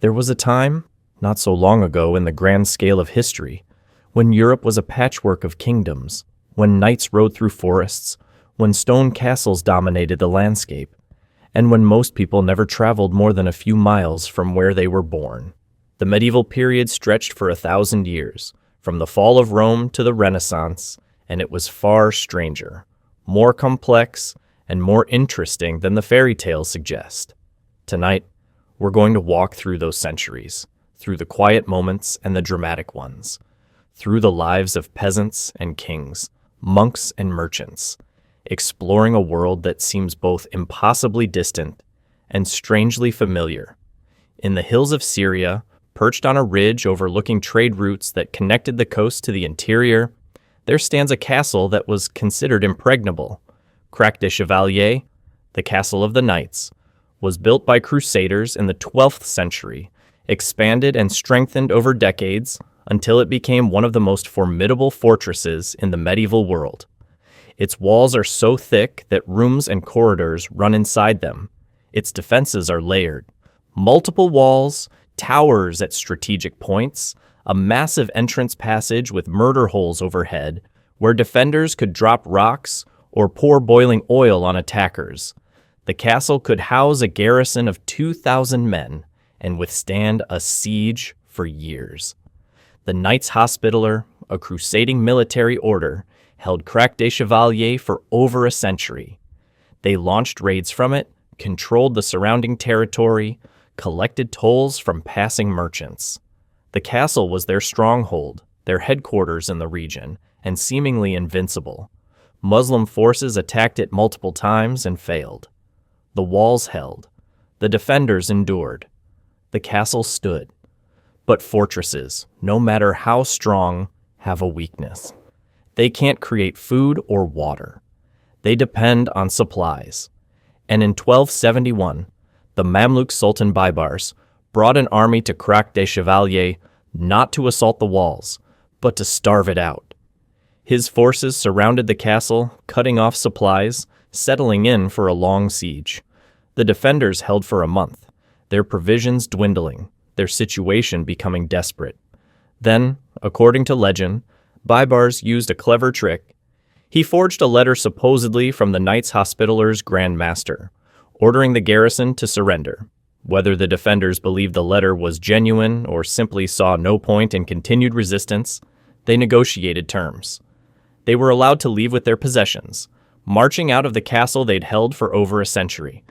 There was a time, not so long ago in the grand scale of history, when Europe was a patchwork of kingdoms, when knights rode through forests, when stone castles dominated the landscape, and when most people never traveled more than a few miles from where they were born. The medieval period stretched for 1,000 years, from the fall of Rome to the Renaissance, and it was far stranger, more complex, and more interesting than the fairy tales suggest. Tonight, we're going to walk through those centuries, through the quiet moments and the dramatic ones, through the lives of peasants and kings, monks and merchants, exploring a world that seems both impossibly distant and strangely familiar. In the hills of Syria, perched on a ridge overlooking trade routes that connected the coast to the interior, there stands a castle that was considered impregnable. Crac des Chevaliers, the Castle of the Knights, was built by crusaders in the 12th century, expanded and strengthened over decades until it became one of the most formidable fortresses in the medieval world. Its walls are so thick that rooms and corridors run inside them. Its defenses are layered. Multiple walls, towers at strategic points, a massive entrance passage with murder holes overhead, where defenders could drop rocks or pour boiling oil on attackers. The castle could house a garrison of 2,000 men and withstand a siege for years. The Knights Hospitaller, a crusading military order, held Crac des Chevaliers for over a century. They launched raids from it, controlled the surrounding territory, collected tolls from passing merchants. The castle was their stronghold, their headquarters in the region, and seemingly invincible. Muslim forces attacked it multiple times and failed. The walls held. The defenders endured. The castle stood. But fortresses, no matter how strong, have a weakness. They can't create food or water. They depend on supplies. And in 1271, the Mamluk Sultan Baybars brought an army to Crac des Chevaliers not to assault the walls, but to starve it out. His forces surrounded the castle, cutting off supplies, settling in for a long siege. The defenders held for a month, their provisions dwindling, their situation becoming desperate. Then, according to legend, Baybars used a clever trick. He forged a letter supposedly from the Knights Hospitaller's Grand Master, ordering the garrison to surrender. Whether the defenders believed the letter was genuine or simply saw no point in continued resistance, they negotiated terms. They were allowed to leave with their possessions, marching out of the castle they'd held for over a century.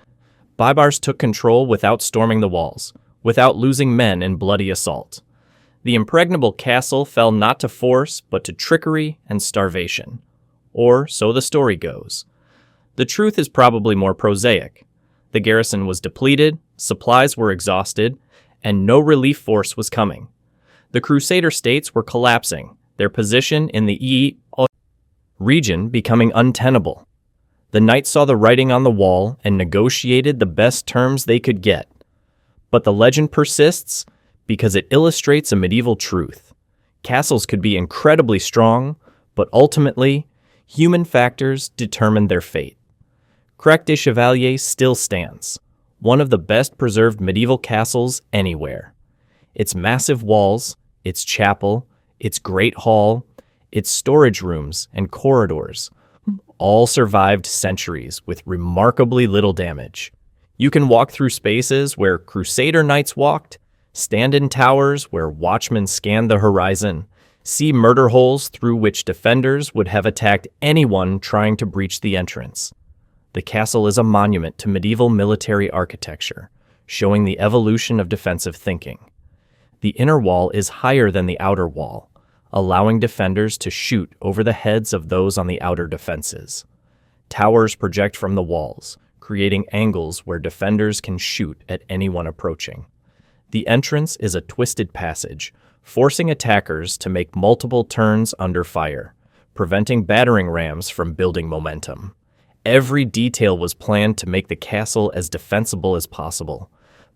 Baybars took control without storming the walls, without losing men in bloody assault. The impregnable castle fell not to force, but to trickery and starvation. Or so the story goes. The truth is probably more prosaic. The garrison was depleted, supplies were exhausted, and no relief force was coming. The Crusader states were collapsing, their position in the region becoming untenable. The knights saw the writing on the wall and negotiated the best terms they could get. But the legend persists because it illustrates a medieval truth. Castles could be incredibly strong, but ultimately, human factors determined their fate. Crac des Chevaliers still stands, one of the best preserved medieval castles anywhere. Its massive walls, its chapel, its great hall, its storage rooms and corridors, all survived centuries with remarkably little damage. You can walk through spaces where Crusader knights walked, stand in towers where watchmen scanned the horizon, see murder holes through which defenders would have attacked anyone trying to breach the entrance. The castle is a monument to medieval military architecture, showing the evolution of defensive thinking. The inner wall is higher than the outer wall, allowing defenders to shoot over the heads of those on the outer defenses. Towers project from the walls, creating angles where defenders can shoot at anyone approaching. The entrance is a twisted passage, forcing attackers to make multiple turns under fire, preventing battering rams from building momentum. Every detail was planned to make the castle as defensible as possible,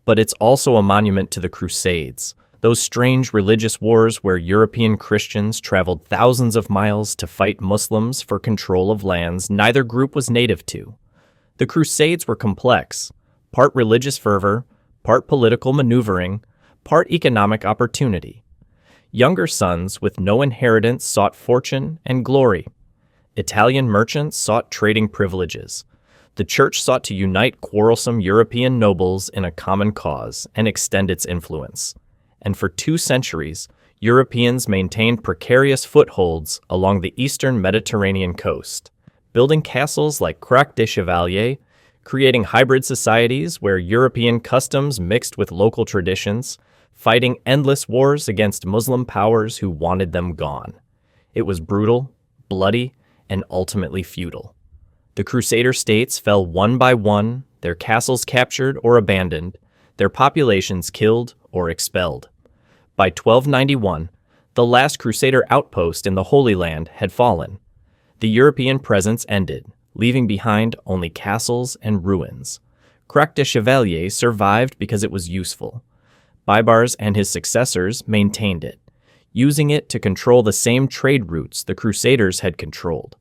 but it's also a monument to the Crusades, those strange religious wars where European Christians traveled thousands of miles to fight Muslims for control of lands neither group was native to. The Crusades were complex, part religious fervor, part political maneuvering, part economic opportunity. Younger sons with no inheritance sought fortune and glory. Italian merchants sought trading privileges. The church sought to unite quarrelsome European nobles in a common cause and extend its influence. And for 2 centuries, Europeans maintained precarious footholds along the eastern Mediterranean coast, building castles like Croix de Chevalier, creating hybrid societies where European customs mixed with local traditions, fighting endless wars against Muslim powers who wanted them gone. It was brutal, bloody, and ultimately feudal. The Crusader states fell one by one, their castles captured or abandoned, their populations killed or expelled. By 1291, the last Crusader outpost in the Holy Land had fallen. The European presence ended, leaving behind only castles and ruins. Croix de Chevalier survived because it was useful. Baibars and his successors maintained it, using it to control the same trade routes the Crusaders had controlled.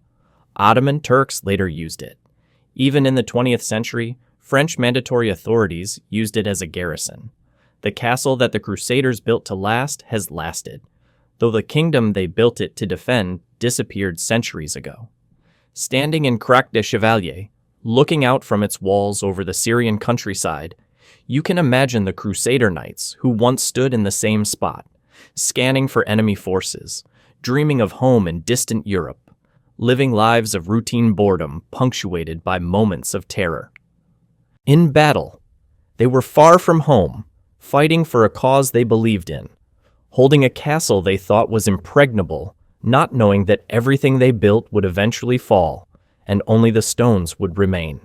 Ottoman Turks later used it. Even in the 20th century, French mandatory authorities used it as a garrison. The castle that the Crusaders built to last has lasted, though the kingdom they built it to defend disappeared centuries ago. Standing in Croix de Chevalier, looking out from its walls over the Syrian countryside, you can imagine the Crusader knights who once stood in the same spot, scanning for enemy forces, dreaming of home in distant Europe, living lives of routine boredom punctuated by moments of terror. In battle, they were far from home, fighting for a cause they believed in, holding a castle they thought was impregnable, not knowing that everything they built would eventually fall, and only the stones would remain.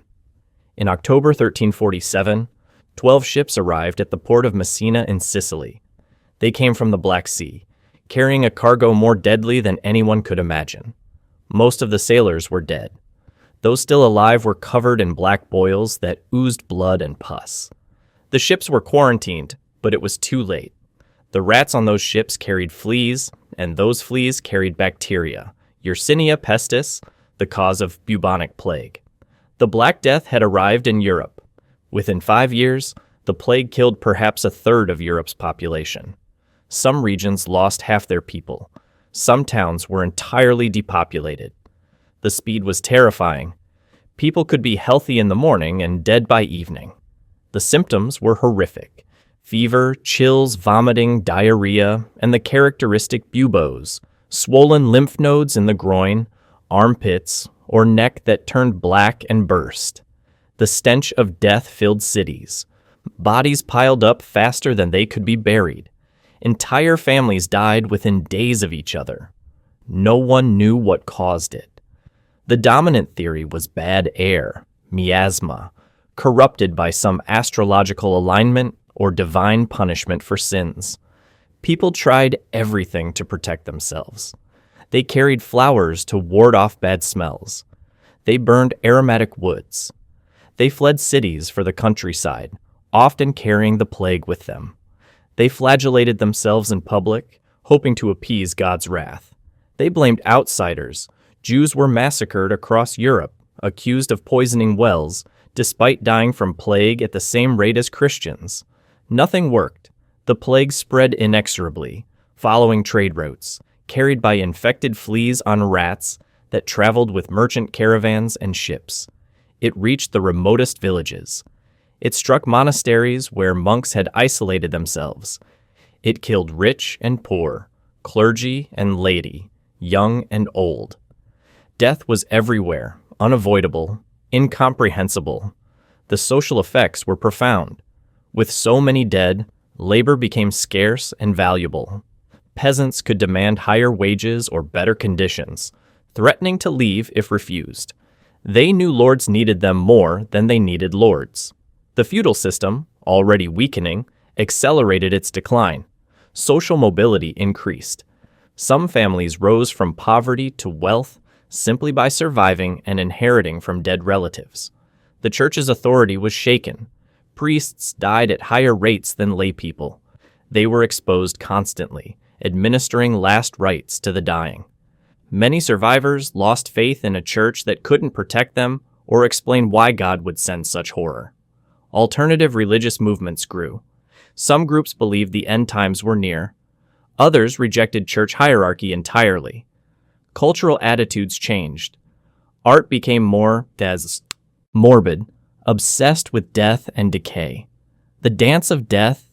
In October 1347, 12 ships arrived at the port of Messina in Sicily. They came from the Black Sea, carrying a cargo more deadly than anyone could imagine. Most of the sailors were dead. Those still alive were covered in black boils that oozed blood and pus. The ships were quarantined, but it was too late. The rats on those ships carried fleas, and those fleas carried bacteria, Yersinia pestis, the cause of bubonic plague. The Black Death had arrived in Europe. Within 5 years, the plague killed perhaps a third of Europe's population. Some regions lost half their people. Some towns were entirely depopulated. The speed was terrifying. People could be healthy in the morning and dead by evening. The symptoms were horrific. Fever, chills, vomiting, diarrhea, and the characteristic buboes, swollen lymph nodes in the groin, armpits, or neck that turned black and burst. The stench of death filled cities. Bodies piled up faster than they could be buried. Entire families died within days of each other. No one knew what caused it. The dominant theory was bad air, miasma, corrupted by some astrological alignment or divine punishment for sins. People tried everything to protect themselves. They carried flowers to ward off bad smells. They burned aromatic woods. They fled cities for the countryside, often carrying the plague with them. They flagellated themselves in public, hoping to appease God's wrath. They blamed outsiders. Jews were massacred across Europe, accused of poisoning wells, despite dying from plague at the same rate as Christians. Nothing worked. The plague spread inexorably, following trade routes, carried by infected fleas on rats that traveled with merchant caravans and ships. It reached the remotest villages. It struck monasteries where monks had isolated themselves. It killed rich and poor, clergy and laity, young and old. Death was everywhere, unavoidable, incomprehensible. The social effects were profound. With so many dead, labor became scarce and valuable. Peasants could demand higher wages or better conditions, threatening to leave if refused. They knew lords needed them more than they needed lords. The feudal system, already weakening, accelerated its decline. Social mobility increased. Some families rose from poverty to wealth simply by surviving and inheriting from dead relatives. The church's authority was shaken. Priests died at higher rates than laypeople. They were exposed constantly, administering last rites to the dying. Many survivors lost faith in a church that couldn't protect them or explain why God would send such horror. Alternative religious movements grew. Some groups believed the end times were near. Others rejected church hierarchy entirely. Cultural attitudes changed. Art became more morbid, obsessed with death and decay. The dance of death,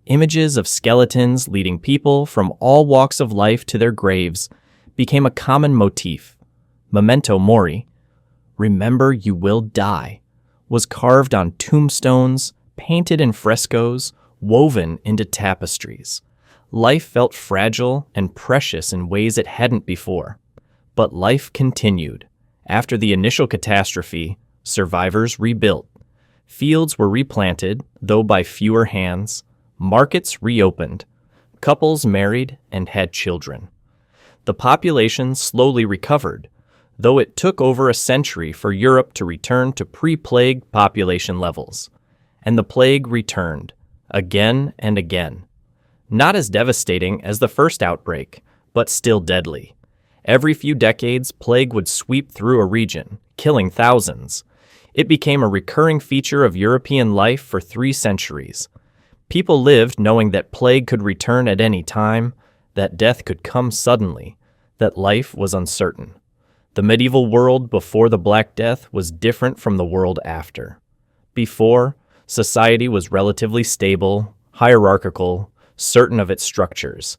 images of skeletons leading people from all walks of life to their graves, became a common motif. Memento mori, remember you will die, was carved on tombstones, painted in frescoes, woven into tapestries. Life felt fragile and precious in ways it hadn't before. But life continued. After the initial catastrophe, survivors rebuilt. Fields were replanted, though by fewer hands. Markets reopened. Couples married and had children. The population slowly recovered, though it took over a century for Europe to return to pre-plague population levels. And the plague returned, again and again. Not as devastating as the first outbreak, but still deadly. Every few decades, plague would sweep through a region, killing thousands. It became a recurring feature of European life for 3 centuries. People lived knowing that plague could return at any time, that death could come suddenly, that life was uncertain. The medieval world before the Black Death was different from the world after. Before, society was relatively stable, hierarchical, certain of its structures.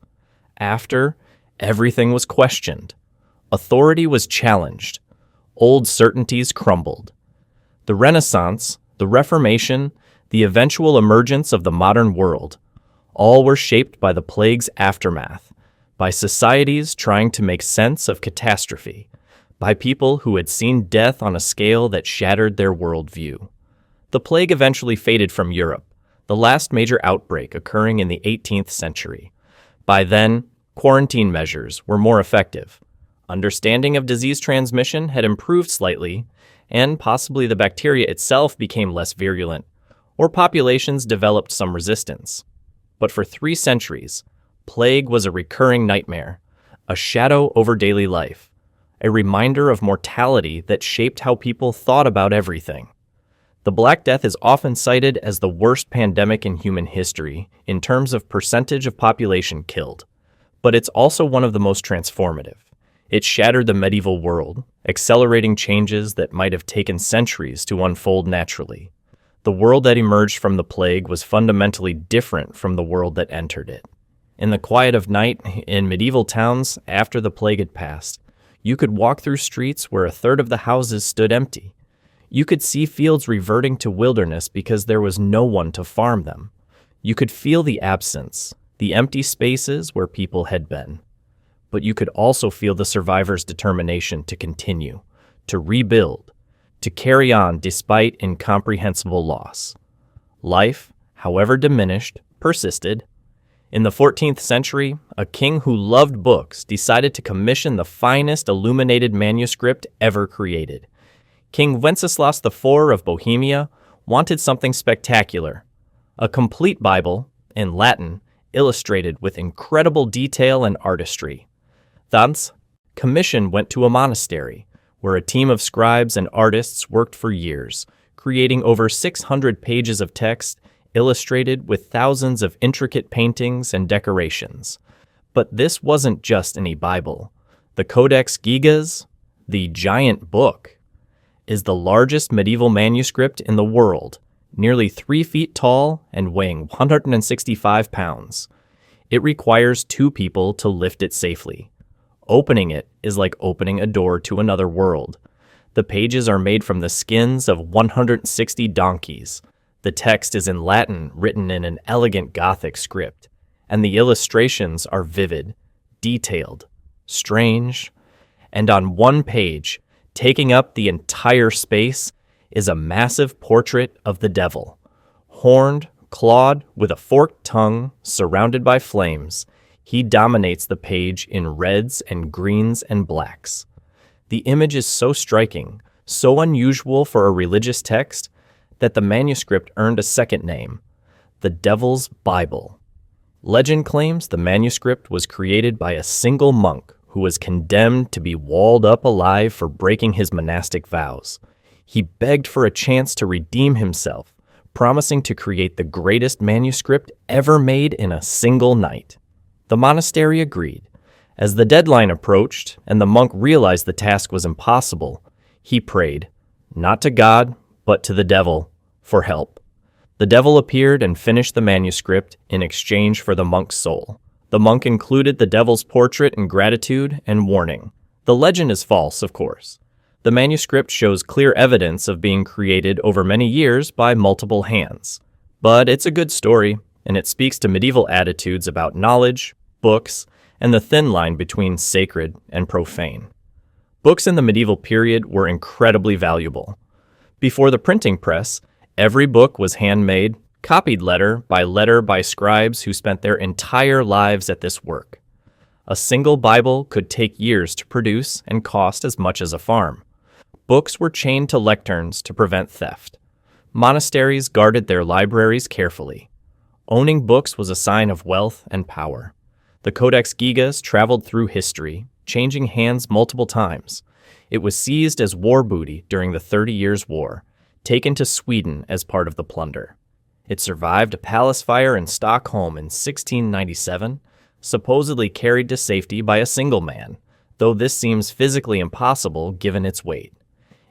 After, everything was questioned. Authority was challenged. Old certainties crumbled. The Renaissance, the Reformation, the eventual emergence of the modern world, all were shaped by the plague's aftermath, by societies trying to make sense of catastrophe, by people who had seen death on a scale that shattered their worldview. The plague eventually faded from Europe, the last major outbreak occurring in the 18th century. By then, quarantine measures were more effective. Understanding of disease transmission had improved slightly, and possibly the bacteria itself became less virulent, or populations developed some resistance. But for 3 centuries, plague was a recurring nightmare, a shadow over daily life, a reminder of mortality that shaped how people thought about everything. The Black Death is often cited as the worst pandemic in human history in terms of percentage of population killed, but it's also one of the most transformative. It shattered the medieval world, accelerating changes that might have taken centuries to unfold naturally. The world that emerged from the plague was fundamentally different from the world that entered it. In the quiet of night, in medieval towns after the plague had passed, you could walk through streets where a third of the houses stood empty. You could see fields reverting to wilderness because there was no one to farm them. You could feel the absence, the empty spaces where people had been. But you could also feel the survivors' determination to continue, to rebuild, to carry on despite incomprehensible loss. Life, however diminished, persisted. In the 14th century, a king who loved books decided to commission the finest illuminated manuscript ever created. King Wenceslas IV of Bohemia wanted something spectacular, a complete Bible, in Latin, illustrated with incredible detail and artistry. Thus, commission went to a monastery, where a team of scribes and artists worked for years, creating over 600 pages of text illustrated with thousands of intricate paintings and decorations. But this wasn't just any Bible. The Codex Gigas, the giant book, is the largest medieval manuscript in the world, nearly 3 feet tall and weighing 165 pounds. It requires 2 people to lift it safely. Opening it is like opening a door to another world. The pages are made from the skins of 160 donkeys. The text is in Latin, written in an elegant Gothic script, and the illustrations are vivid, detailed, strange, and on one page, taking up the entire space, is a massive portrait of the devil, horned, clawed, with a forked tongue, surrounded by flames. He dominates the page in reds and greens and blacks. The image is so striking, so unusual for a religious text, that the manuscript earned a second name, the Devil's Bible. Legend claims the manuscript was created by a single monk who was condemned to be walled up alive for breaking his monastic vows. He begged for a chance to redeem himself, promising to create the greatest manuscript ever made in a single night. The monastery agreed. As the deadline approached and the monk realized the task was impossible, he prayed, not to God, but to the devil, for help. The devil appeared and finished the manuscript in exchange for the monk's soul. The monk included the devil's portrait in gratitude and warning. The legend is false, of course. The manuscript shows clear evidence of being created over many years by multiple hands. But it's a good story, and it speaks to medieval attitudes about knowledge, books, and the thin line between sacred and profane. Books in the medieval period were incredibly valuable. Before the printing press, every book was handmade, copied letter by scribes who spent their entire lives at this work. A single Bible could take years to produce and cost as much as a farm. Books were chained to lecterns to prevent theft. Monasteries guarded their libraries carefully. Owning books was a sign of wealth and power. The Codex Gigas traveled through history, changing hands multiple times. It was seized as war booty during the 30 Years' War, taken to Sweden as part of the plunder. It survived a palace fire in Stockholm in 1697, supposedly carried to safety by a single man, though this seems physically impossible given its weight.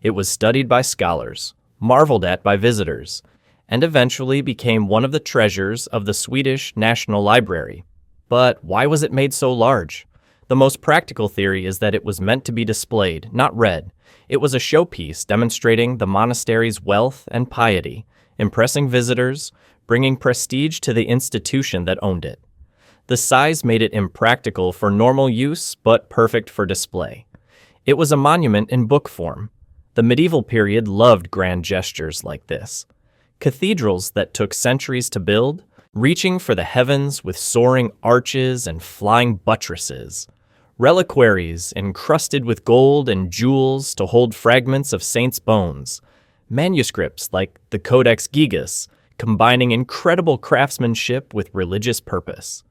It was studied by scholars, marveled at by visitors, and eventually became one of the treasures of the Swedish National Library. But why was it made so large? The most practical theory is that it was meant to be displayed, not read. It was a showpiece demonstrating the monastery's wealth and piety, impressing visitors, bringing prestige to the institution that owned it. The size made it impractical for normal use, but perfect for display. It was a monument in book form. The medieval period loved grand gestures like this. Cathedrals that took centuries to build, reaching for the heavens with soaring arches and flying buttresses. Reliquaries encrusted with gold and jewels to hold fragments of saints' bones. Manuscripts like the Codex Gigas, combining incredible craftsmanship with religious purpose.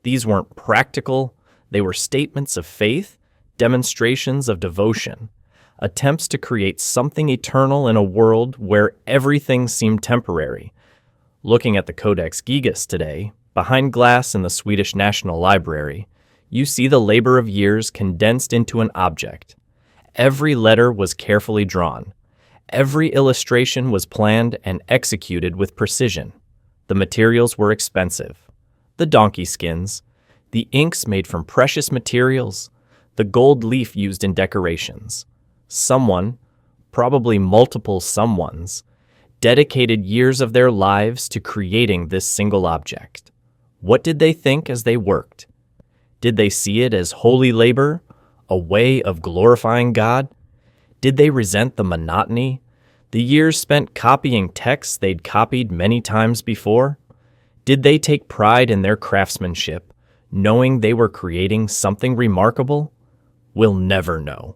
These weren't practical, they were statements of faith, demonstrations of devotion, attempts to create something eternal in a world where everything seemed temporary. Looking at the Codex Gigas today, behind glass in the Swedish National Library, you see the labor of years condensed into an object. Every letter was carefully drawn. Every illustration was planned and executed with precision. The materials were expensive. The donkey skins, the inks made from precious materials, the gold leaf used in decorations. Someone, probably multiple someones, dedicated years of their lives to creating this single object. What did they think as they worked? Did they see it as holy labor, a way of glorifying God? Did they resent the monotony, the years spent copying texts they'd copied many times before? Did they take pride in their craftsmanship, knowing they were creating something remarkable? We'll never know.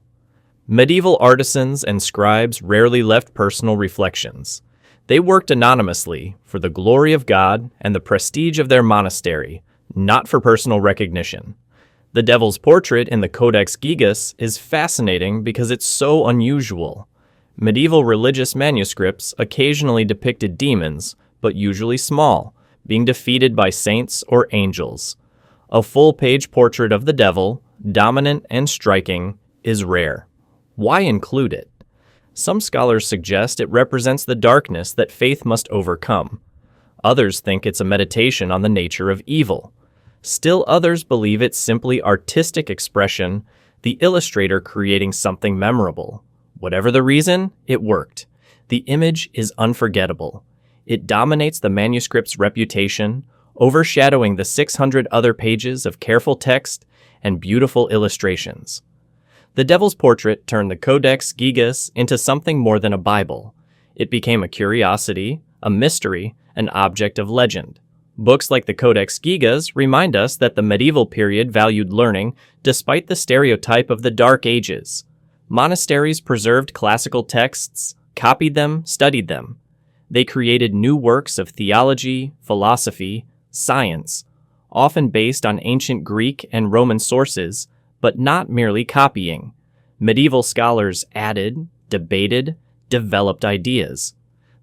Medieval artisans and scribes rarely left personal reflections. They worked anonymously for the glory of God and the prestige of their monastery, not for personal recognition. The devil's portrait in the Codex Gigas is fascinating because it's so unusual. Medieval religious manuscripts occasionally depicted demons, but usually small, being defeated by saints or angels. A full-page portrait of the devil, dominant and striking, is rare. Why include it? Some scholars suggest it represents the darkness that faith must overcome. Others think it's a meditation on the nature of evil. Still others believe it's simply artistic expression, the illustrator creating something memorable. Whatever the reason, it worked. The image is unforgettable. It dominates the manuscript's reputation, overshadowing the 600 other pages of careful text and beautiful illustrations. The devil's portrait turned the Codex Gigas into something more than a Bible. It became a curiosity, a mystery, an object of legend. Books like the Codex Gigas remind us that the medieval period valued learning despite the stereotype of the Dark Ages. Monasteries preserved classical texts, copied them, studied them. They created new works of theology, philosophy, science, often based on ancient Greek and Roman sources, but not merely copying. Medieval scholars added, debated, developed ideas.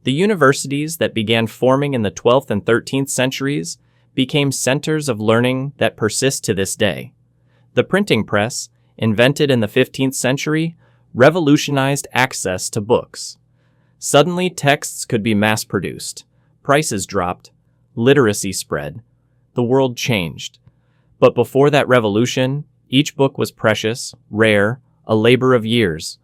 The universities that began forming in the 12th and 13th centuries became centers of learning that persist to this day. The printing press, invented in the 15th century, revolutionized access to books. Suddenly, texts could be mass-produced, prices dropped, literacy spread, the world changed. But before that revolution, each book was precious, rare, a labor of years.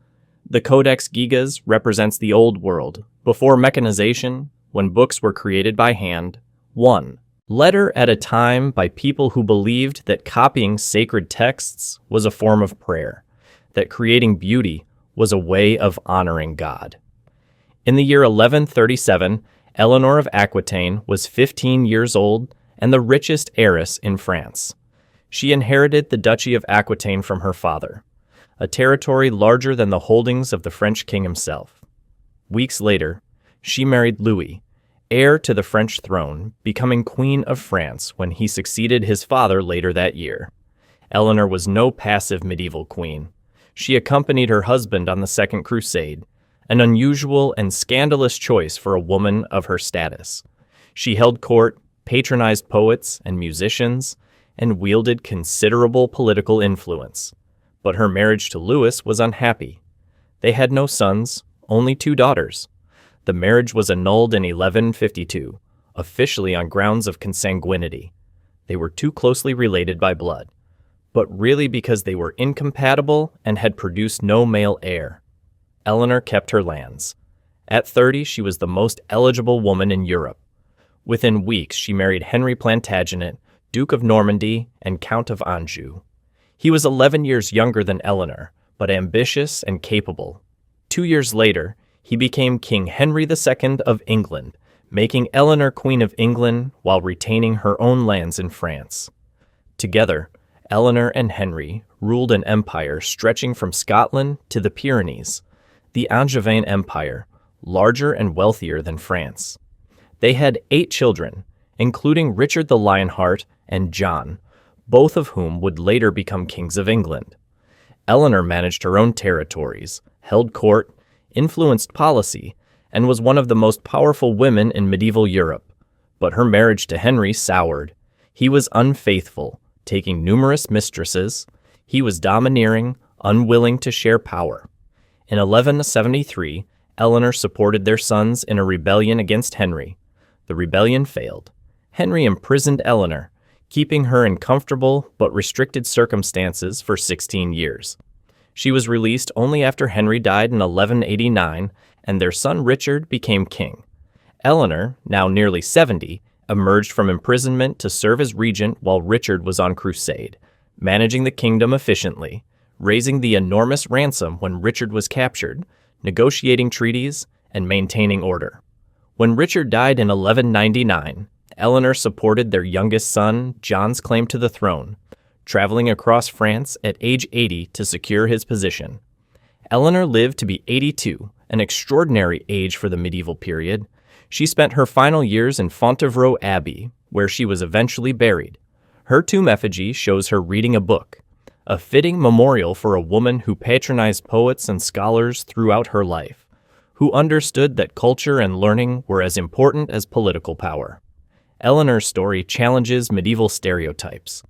The Codex Gigas represents the old world, before mechanization, when books were created by hand. 1 letter at a time by people who believed that copying sacred texts was a form of prayer, that creating beauty was a way of honoring God. In the year 1137, Eleanor of Aquitaine was 15 years old and the richest heiress in France. She inherited the Duchy of Aquitaine from her father, a territory larger than the holdings of the French king himself. Weeks later, she married Louis, heir to the French throne, becoming Queen of France when he succeeded his father later that year. Eleanor was no passive medieval queen. She accompanied her husband on the Second Crusade, an unusual and scandalous choice for a woman of her status. She held court, patronized poets and musicians, and wielded considerable political influence. But her marriage to Louis was unhappy. They had no sons, only 2 daughters. The marriage was annulled in 1152, officially on grounds of consanguinity. They were too closely related by blood, but really because they were incompatible and had produced no male heir. Eleanor kept her lands. At 30, she was the most eligible woman in Europe. Within weeks, she married Henry Plantagenet, Duke of Normandy and Count of Anjou. He was 11 years younger than Eleanor, but ambitious and capable. 2 years later, he became King Henry II of England, making Eleanor Queen of England while retaining her own lands in France. Together, Eleanor and Henry ruled an empire stretching from Scotland to the Pyrenees, the Angevin Empire, larger and wealthier than France. They had 8 children, including Richard the Lionheart and John, both of whom would later become kings of England. Eleanor managed her own territories, held court, influenced policy, and was one of the most powerful women in medieval Europe. But her marriage to Henry soured. He was unfaithful, taking numerous mistresses. He was domineering, unwilling to share power. In 1173, Eleanor supported their sons in a rebellion against Henry. The rebellion failed. Henry imprisoned Eleanor, keeping her in comfortable but restricted circumstances for 16 years. She was released only after Henry died in 1189, and their son Richard became king. Eleanor, now nearly 70, emerged from imprisonment to serve as regent while Richard was on crusade, managing the kingdom efficiently, raising the enormous ransom when Richard was captured, negotiating treaties, and maintaining order. When Richard died in 1199, Eleanor supported their youngest son, John's claim to the throne, traveling across France at age 80 to secure his position. Eleanor lived to be 82, an extraordinary age for the medieval period. She spent her final years in Fontevraud Abbey, where she was eventually buried. Her tomb effigy shows her reading a book, a fitting memorial for a woman who patronized poets and scholars throughout her life, who understood that culture and learning were as important as political power. Eleanor's story challenges medieval stereotypes.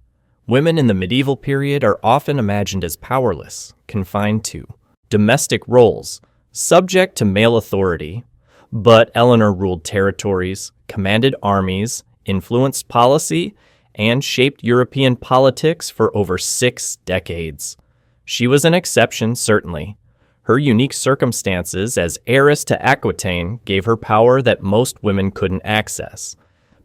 Women in the medieval period are often imagined as powerless, confined to domestic roles, subject to male authority, but Eleanor ruled territories, commanded armies, influenced policy, and shaped European politics for over 6 decades. She was an exception, certainly. Her unique circumstances as heiress to Aquitaine gave her power that most women couldn't access.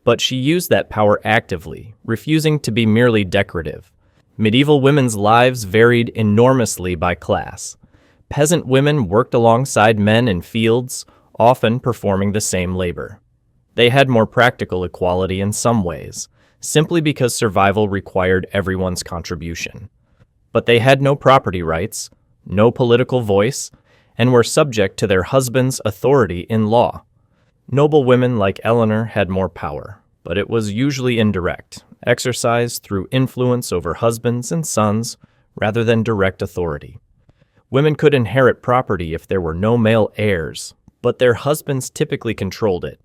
But she used that power actively, refusing to be merely decorative. Medieval women's lives varied enormously by class. Peasant women worked alongside men in fields, often performing the same labor. They had more practical equality in some ways, simply because survival required everyone's contribution. But they had no property rights, no political voice, and were subject to their husband's authority in law. Noble women like Eleanor had more power, but it was usually indirect, exercised through influence over husbands and sons rather than direct authority. Women could inherit property if there were no male heirs, but their husbands typically controlled it.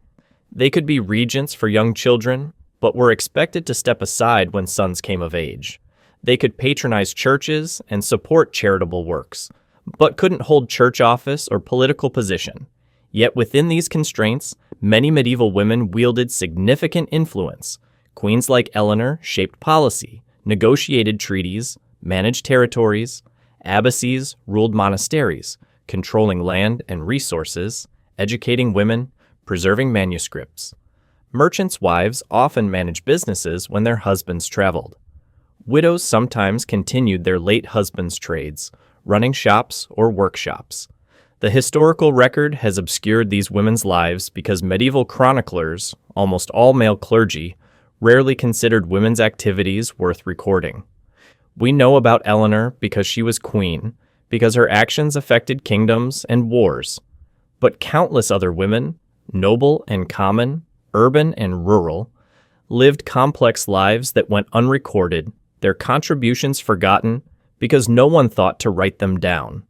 They could be regents for young children, but were expected to step aside when sons came of age. They could patronize churches and support charitable works, but couldn't hold church office or political position. Yet within these constraints, many medieval women wielded significant influence. Queens like Eleanor shaped policy, negotiated treaties, managed territories. Abbesses ruled monasteries, controlling land and resources, educating women, preserving manuscripts. Merchants' wives often managed businesses when their husbands traveled. Widows sometimes continued their late husbands' trades, running shops or workshops. The historical record has obscured these women's lives because medieval chroniclers, almost all male clergy, rarely considered women's activities worth recording. We know about Eleanor because she was queen, because her actions affected kingdoms and wars. But countless other women, noble and common, urban and rural, lived complex lives that went unrecorded, their contributions forgotten, because no one thought to write them down.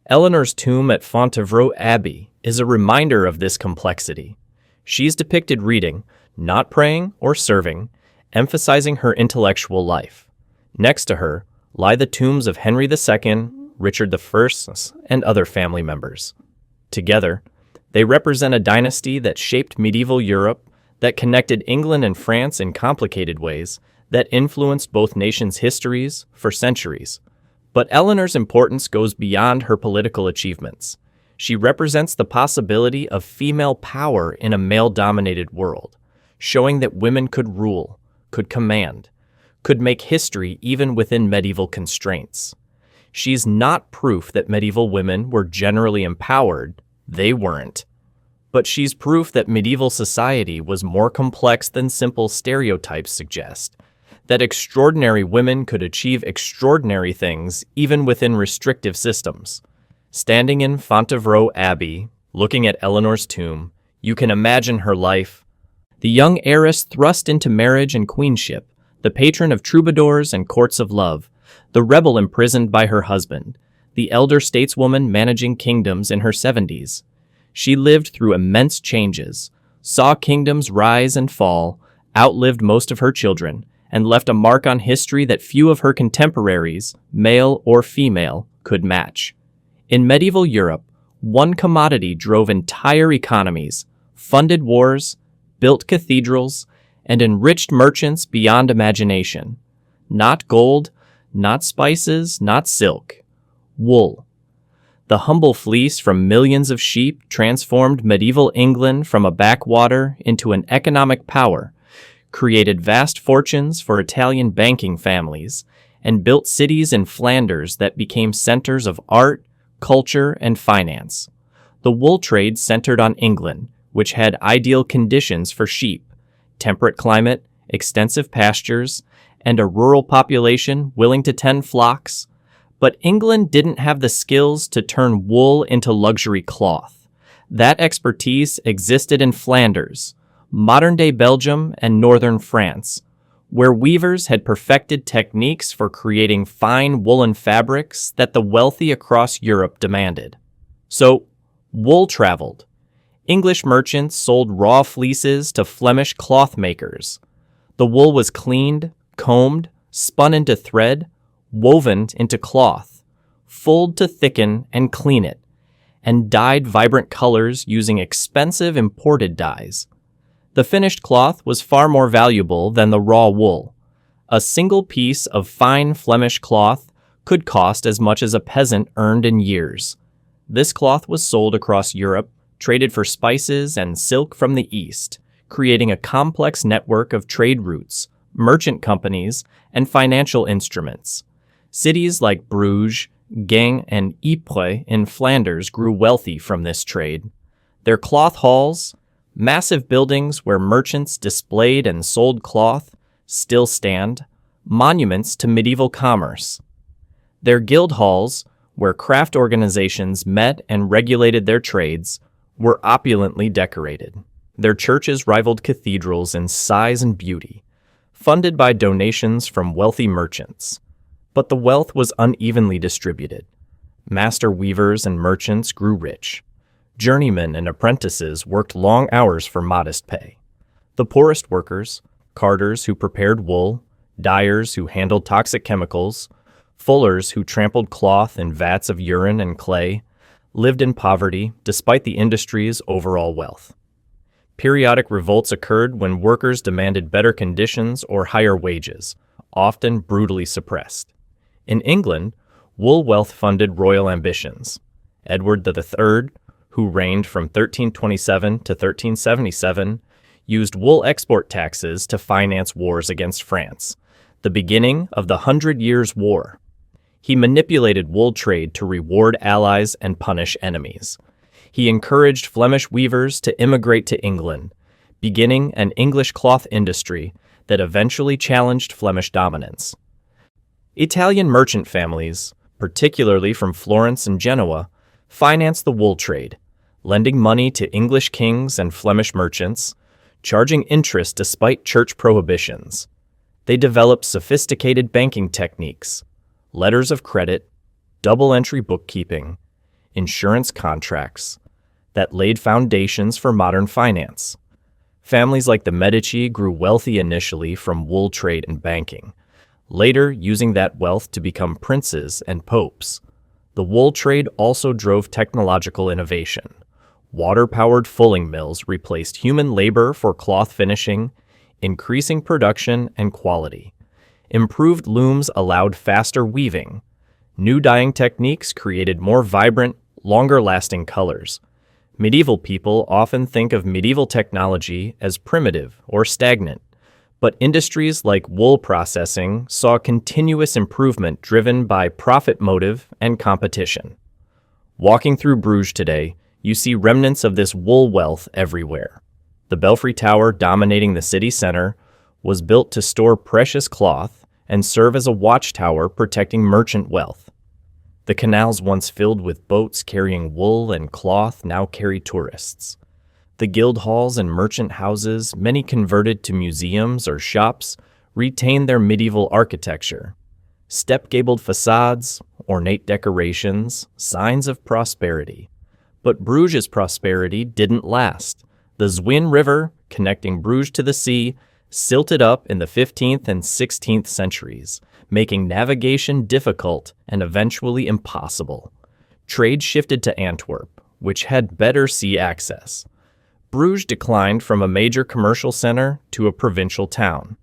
Eleanor's tomb at Fontevraud Abbey is a reminder of this complexity. She's depicted reading, not praying or serving, emphasizing her intellectual life. Next to her lie the tombs of Henry II, Richard I, and other family members. Together, they represent a dynasty that shaped medieval Europe, that connected England and France in complicated ways, that influenced both nations' histories for centuries. But Eleanor's importance goes beyond her political achievements. She represents the possibility of female power in a male-dominated world, showing that women could rule, could command, could make history even within medieval constraints. She's not proof that medieval women were generally empowered. They weren't. But she's proof that medieval society was more complex than simple stereotypes suggest, that extraordinary women could achieve extraordinary things even within restrictive systems. Standing in Fontevraud Abbey, looking at Eleanor's tomb, you can imagine her life. The young heiress thrust into marriage and queenship, the patron of troubadours and courts of love, the rebel imprisoned by her husband, the elder stateswoman managing kingdoms in her 70s. She lived through immense changes, saw kingdoms rise and fall, outlived most of her children, and left a mark on history that few of her contemporaries, male or female, could match. In medieval Europe, one commodity drove entire economies, funded wars, built cathedrals, and enriched merchants beyond imagination. Not gold, not spices, not silk. Wool. The humble fleece from millions of sheep transformed medieval England from a backwater into an economic power, created vast fortunes for Italian banking families, and built cities in Flanders that became centers of art, culture, and finance. The wool trade centered on England, which had ideal conditions for sheep, temperate climate, extensive pastures, and a rural population willing to tend flocks. But England didn't have the skills to turn wool into luxury cloth. That expertise existed in Flanders, modern-day Belgium, and northern France, where weavers had perfected techniques for creating fine woolen fabrics that the wealthy across Europe demanded. So, wool traveled. English merchants sold raw fleeces to Flemish cloth makers. The wool was cleaned, combed, spun into thread, woven into cloth, fulled to thicken and clean it, and dyed vibrant colors using expensive imported dyes. The finished cloth was far more valuable than the raw wool. A single piece of fine Flemish cloth could cost as much as a peasant earned in years. This cloth was sold across Europe, traded for spices and silk from the East, creating a complex network of trade routes, merchant companies, and financial instruments. Cities like Bruges, Gand, and Ypres in Flanders grew wealthy from this trade. Their cloth halls, massive buildings where merchants displayed and sold cloth, still stand, monuments to medieval commerce. Their guild halls, where craft organizations met and regulated their trades, were opulently decorated. Their churches rivaled cathedrals in size and beauty, funded by donations from wealthy merchants. But the wealth was unevenly distributed. Master weavers and merchants grew rich. Journeymen and apprentices worked long hours for modest pay. The poorest workers, carders who prepared wool, dyers who handled toxic chemicals, fullers who trampled cloth in vats of urine and clay, lived in poverty despite the industry's overall wealth. Periodic revolts occurred when workers demanded better conditions or higher wages, often brutally suppressed. In England, wool wealth funded royal ambitions. Edward III, who reigned from 1327 to 1377, used wool export taxes to finance wars against France, the beginning of the 100 Years' War. He manipulated wool trade to reward allies and punish enemies. He encouraged Flemish weavers to immigrate to England, beginning an English cloth industry that eventually challenged Flemish dominance. Italian merchant families, particularly from Florence and Genoa, financed the wool trade, lending money to English kings and Flemish merchants, charging interest despite church prohibitions. They developed sophisticated banking techniques, letters of credit, double-entry bookkeeping, insurance contracts, that laid foundations for modern finance. Families like the Medici grew wealthy initially from wool trade and banking, later using that wealth to become princes and popes. The wool trade also drove technological innovation. Water-powered fulling mills replaced human labor for cloth finishing, increasing production and quality. Improved looms allowed faster weaving. New dyeing techniques created more vibrant, longer-lasting colors. Medieval people often think of medieval technology as primitive or stagnant, but industries like wool processing saw continuous improvement driven by profit motive and competition. Walking through Bruges today, you see remnants of this wool wealth everywhere. The Belfry Tower, dominating the city center, was built to store precious cloth and serve as a watchtower protecting merchant wealth. The canals once filled with boats carrying wool and cloth now carry tourists. The guild halls and merchant houses, many converted to museums or shops, retain their medieval architecture. Step-gabled facades, ornate decorations, signs of prosperity. But Bruges' prosperity didn't last. The Zwin River, connecting Bruges to the sea, silted up in the 15th and 16th centuries, making navigation difficult and eventually impossible. Trade shifted to Antwerp, which had better sea access. Bruges declined from a major commercial center to a provincial town.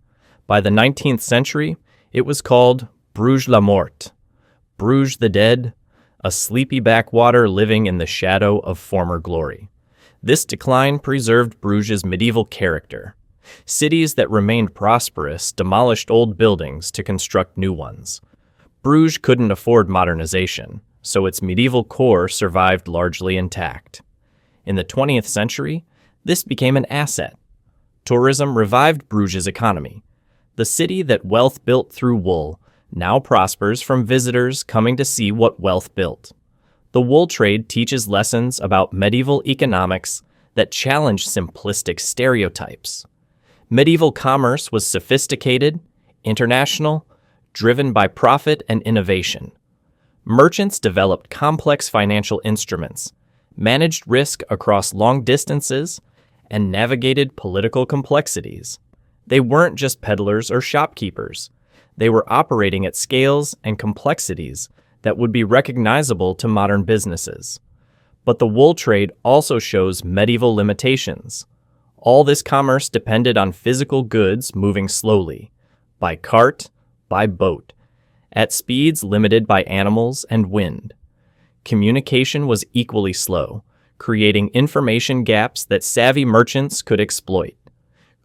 By the 19th century, it was called Bruges la Morte, Bruges the Dead, a sleepy backwater living in the shadow of former glory. This decline preserved Bruges' medieval character. Cities that remained prosperous demolished old buildings to construct new ones. Bruges couldn't afford modernization, so its medieval core survived largely intact. In the 20th century, this became an asset. Tourism revived Bruges' economy. The city that wealth built through wool now prospers from visitors coming to see what wealth built. The wool trade teaches lessons about medieval economics that challenge simplistic stereotypes. Medieval commerce was sophisticated, international, driven by profit and innovation. Merchants developed complex financial instruments, managed risk across long distances, and navigated political complexities. They weren't just peddlers or shopkeepers. They were operating at scales and complexities that would be recognizable to modern businesses. But the wool trade also shows medieval limitations. All this commerce depended on physical goods moving slowly, by cart, by boat, at speeds limited by animals and wind. Communication was equally slow, creating information gaps that savvy merchants could exploit.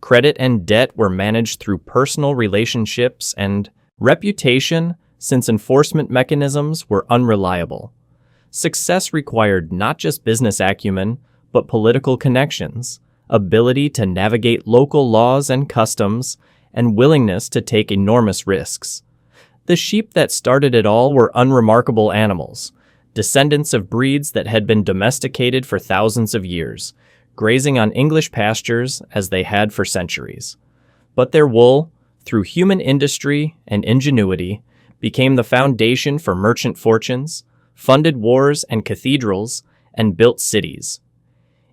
Credit and debt were managed through personal relationships and reputation, since enforcement mechanisms were unreliable. Success required not just business acumen, but political connections, ability to navigate local laws and customs, and willingness to take enormous risks. The sheep that started it all were unremarkable animals, descendants of breeds that had been domesticated for thousands of years, grazing on English pastures as they had for centuries. But their wool, through human industry and ingenuity, became the foundation for merchant fortunes, funded wars and cathedrals, and built cities.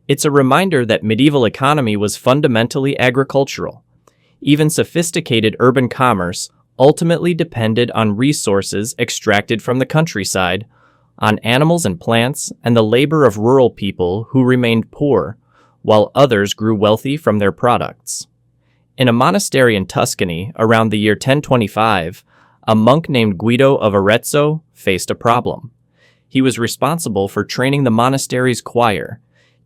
It's a reminder that medieval economy was fundamentally agricultural. Even sophisticated urban commerce ultimately depended on resources extracted from the countryside, on animals and plants, and the labor of rural people who remained poor, while others grew wealthy from their products. In a monastery in Tuscany around the year 1025, a monk named Guido of Arezzo faced a problem. He was responsible for training the monastery's choir,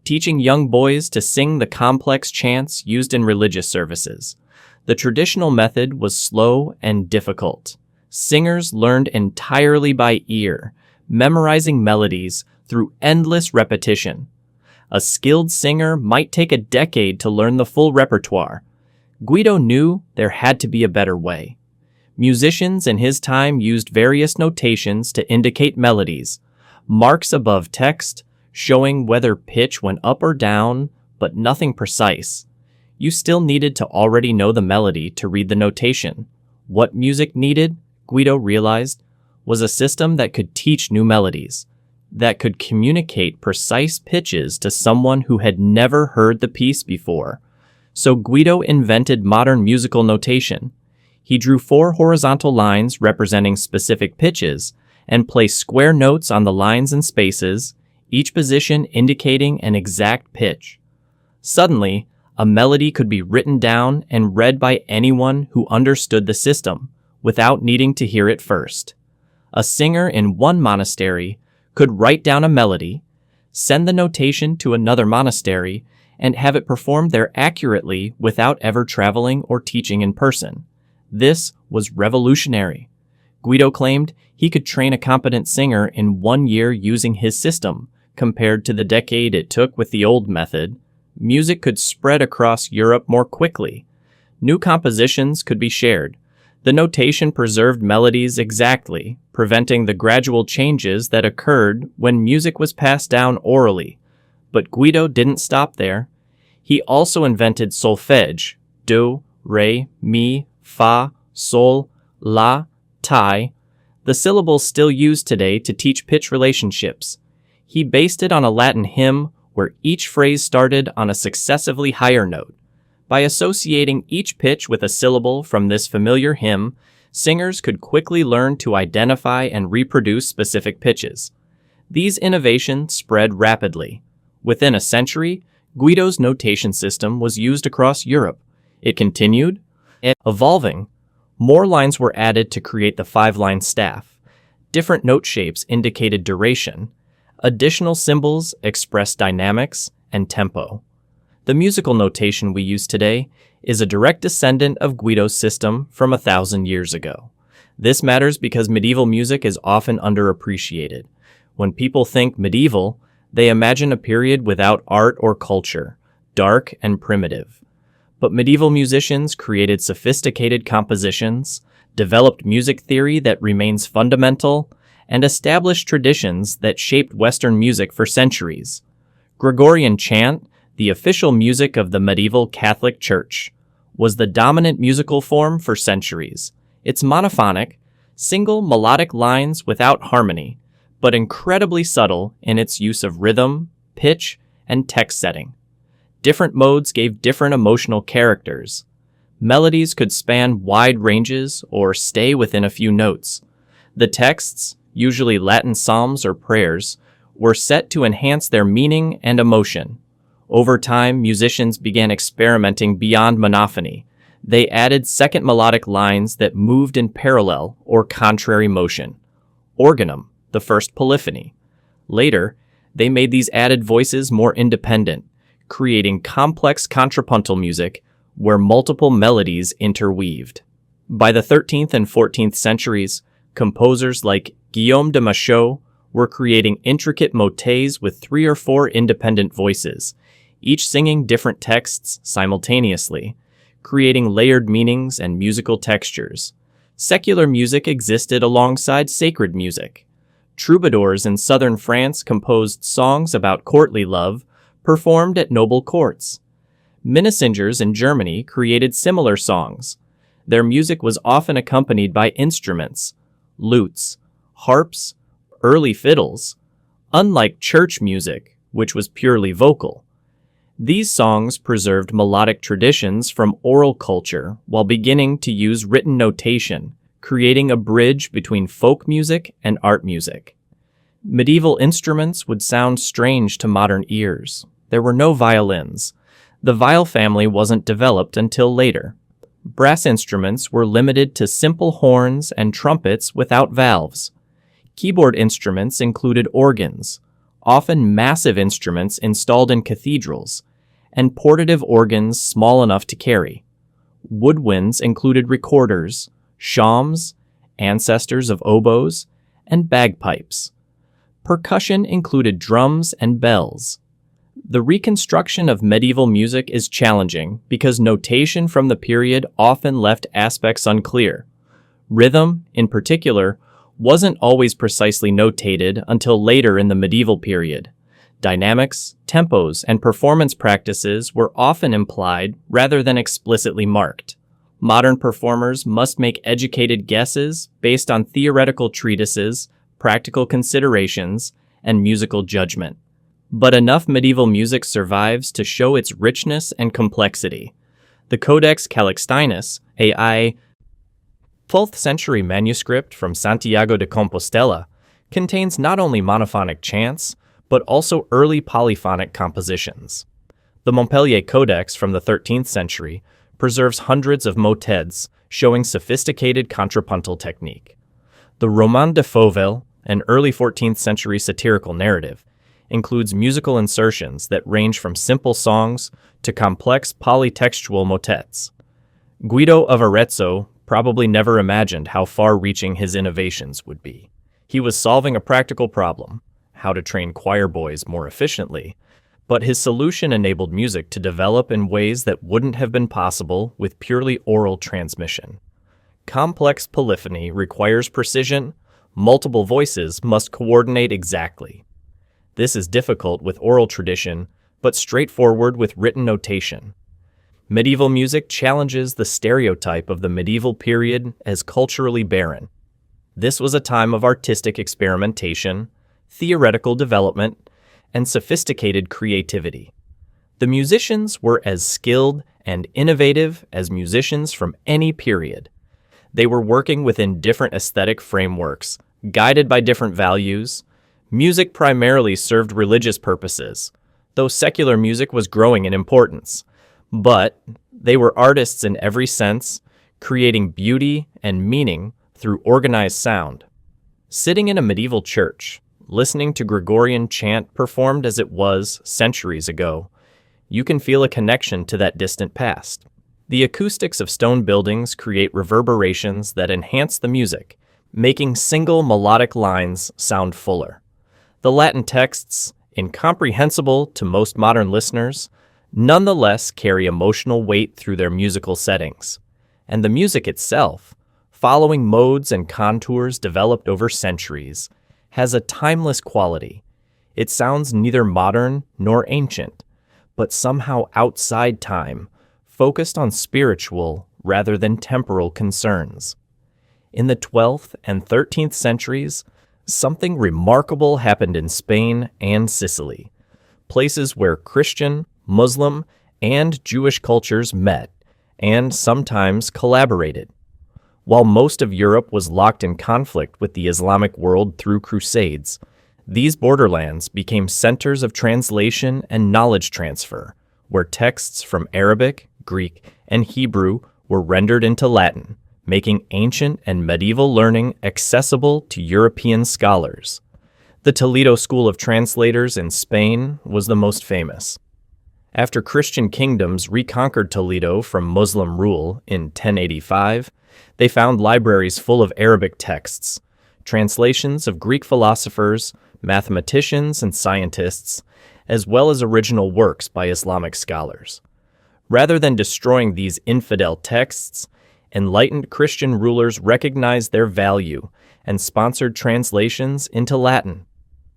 teaching young boys to sing the complex chants used in religious services. The traditional method was slow and difficult. Singers learned entirely by ear, memorizing melodies through endless repetition. A skilled singer might take a decade to learn the full repertoire. Guido knew there had to be a better way. Musicians in his time used various notations to indicate melodies, marks above text showing whether pitch went up or down, but nothing precise. You still needed to already know the melody to read the notation. What music needed, Guido realized, was a system that could teach new melodies, that could communicate precise pitches to someone who had never heard the piece before. So Guido invented modern musical notation. He drew 4 horizontal lines representing specific pitches and placed square notes on the lines and spaces, each position indicating an exact pitch. Suddenly, a melody could be written down and read by anyone who understood the system, without needing to hear it first. A singer in one monastery could write down a melody, send the notation to another monastery, and have it performed there accurately without ever traveling or teaching in person. This was revolutionary. Guido claimed he could train a competent singer in 1 year using his system, compared to the decade it took with the old method. Music could spread across Europe more quickly. New compositions could be shared. The notation preserved melodies exactly, preventing the gradual changes that occurred when music was passed down orally. But Guido didn't stop there. He also invented solfege, do, re, mi, fa, sol, la, ti, the syllables still used today to teach pitch relationships. He based it on a Latin hymn where each phrase started on a successively higher note. By associating each pitch with a syllable from this familiar hymn, singers could quickly learn to identify and reproduce specific pitches. These innovations spread rapidly. Within a century, Guido's notation system was used across Europe. It continued evolving. More lines were added to create the 5-line staff. Different note shapes indicated duration. Additional symbols expressed dynamics and tempo. The musical notation we use today is a direct descendant of Guido's system from 1,000 years ago. This matters because medieval music is often underappreciated. When people think medieval, they imagine a period without art or culture, dark and primitive. But medieval musicians created sophisticated compositions, developed music theory that remains fundamental, and established traditions that shaped Western music for centuries. Gregorian chant, the official music of the medieval Catholic Church, was the dominant musical form for centuries. It's monophonic, single melodic lines without harmony, but incredibly subtle in its use of rhythm, pitch, and text setting. Different modes gave different emotional characters. Melodies could span wide ranges or stay within a few notes. The texts, usually Latin psalms or prayers, were set to enhance their meaning and emotion. Over time, musicians began experimenting beyond monophony. They added second melodic lines that moved in parallel or contrary motion. Organum, the first polyphony. Later, they made these added voices more independent, creating complex contrapuntal music where multiple melodies interweaved. By the 13th and 14th centuries, composers like Guillaume de Machaut were creating intricate motets with 3 or 4 independent voices, each singing different texts simultaneously, creating layered meanings and musical textures. Secular music existed alongside sacred music. Troubadours in southern France composed songs about courtly love, performed at noble courts. Minnesingers in Germany created similar songs. Their music was often accompanied by instruments, lutes, harps, early fiddles. unlike church music, which was purely vocal. These songs preserved melodic traditions from oral culture while beginning to use written notation, creating a bridge between folk music and art music. Medieval instruments would sound strange to modern ears. There were no violins. The viol family wasn't developed until later. Brass instruments were limited to simple horns and trumpets without valves. Keyboard instruments included organs, often massive instruments installed in cathedrals, and portative organs small enough to carry. Woodwinds included recorders, shawms, ancestors of oboes, and bagpipes. Percussion included drums and bells. The reconstruction of medieval music is challenging because notation from the period often left aspects unclear. Rhythm, in particular, wasn't always precisely notated until later in the medieval period. Dynamics, tempos, and performance practices were often implied rather than explicitly marked. Modern performers must make educated guesses based on theoretical treatises, practical considerations, and musical judgment. But enough medieval music survives to show its richness and complexity. The Codex Calixtinus, a 12th century manuscript from Santiago de Compostela, contains not only monophonic chants, but also early polyphonic compositions. The Montpellier Codex from the 13th century preserves hundreds of motets showing sophisticated contrapuntal technique. The Roman de Fauvel, an early 14th century satirical narrative, includes musical insertions that range from simple songs to complex polytextual motets. Guido of Arezzo probably never imagined how far-reaching his innovations would be. He was solving a practical problem, how to train choir boys more efficiently, but his solution enabled music to develop in ways that wouldn't have been possible with purely oral transmission. Complex polyphony requires precision. Multiple voices must coordinate exactly. This is difficult with oral tradition, but straightforward with written notation. Medieval music challenges the stereotype of the medieval period as culturally barren. This was a time of artistic experimentation, theoretical development, and sophisticated creativity. The musicians were as skilled and innovative as musicians from any period. They were working within different aesthetic frameworks, guided by different values. Music primarily served religious purposes, though secular music was growing in importance. But they were artists in every sense, creating beauty and meaning through organized sound. Sitting in a medieval church, listening to Gregorian chant performed as it was centuries ago, you can feel a connection to that distant past. The acoustics of stone buildings create reverberations that enhance the music, making single melodic lines sound fuller. The Latin texts, incomprehensible to most modern listeners, nonetheless carry emotional weight through their musical settings. And the music itself, following modes and contours developed over centuries, has a timeless quality. It sounds neither modern nor ancient, but somehow outside time, focused on spiritual rather than temporal concerns. In the 12th and 13th centuries, something remarkable happened in Spain and Sicily, places where Christian, Muslim, and Jewish cultures met and sometimes collaborated. While most of Europe was locked in conflict with the Islamic world through crusades, these borderlands became centers of translation and knowledge transfer, where texts from Arabic, Greek, and Hebrew were rendered into Latin, making ancient and medieval learning accessible to European scholars. The Toledo School of Translators in Spain was the most famous. After Christian kingdoms reconquered Toledo from Muslim rule in 1085, they found libraries full of Arabic texts, translations of Greek philosophers, mathematicians, and scientists, as well as original works by Islamic scholars. Rather than destroying these infidel texts, enlightened Christian rulers recognized their value and sponsored translations into Latin.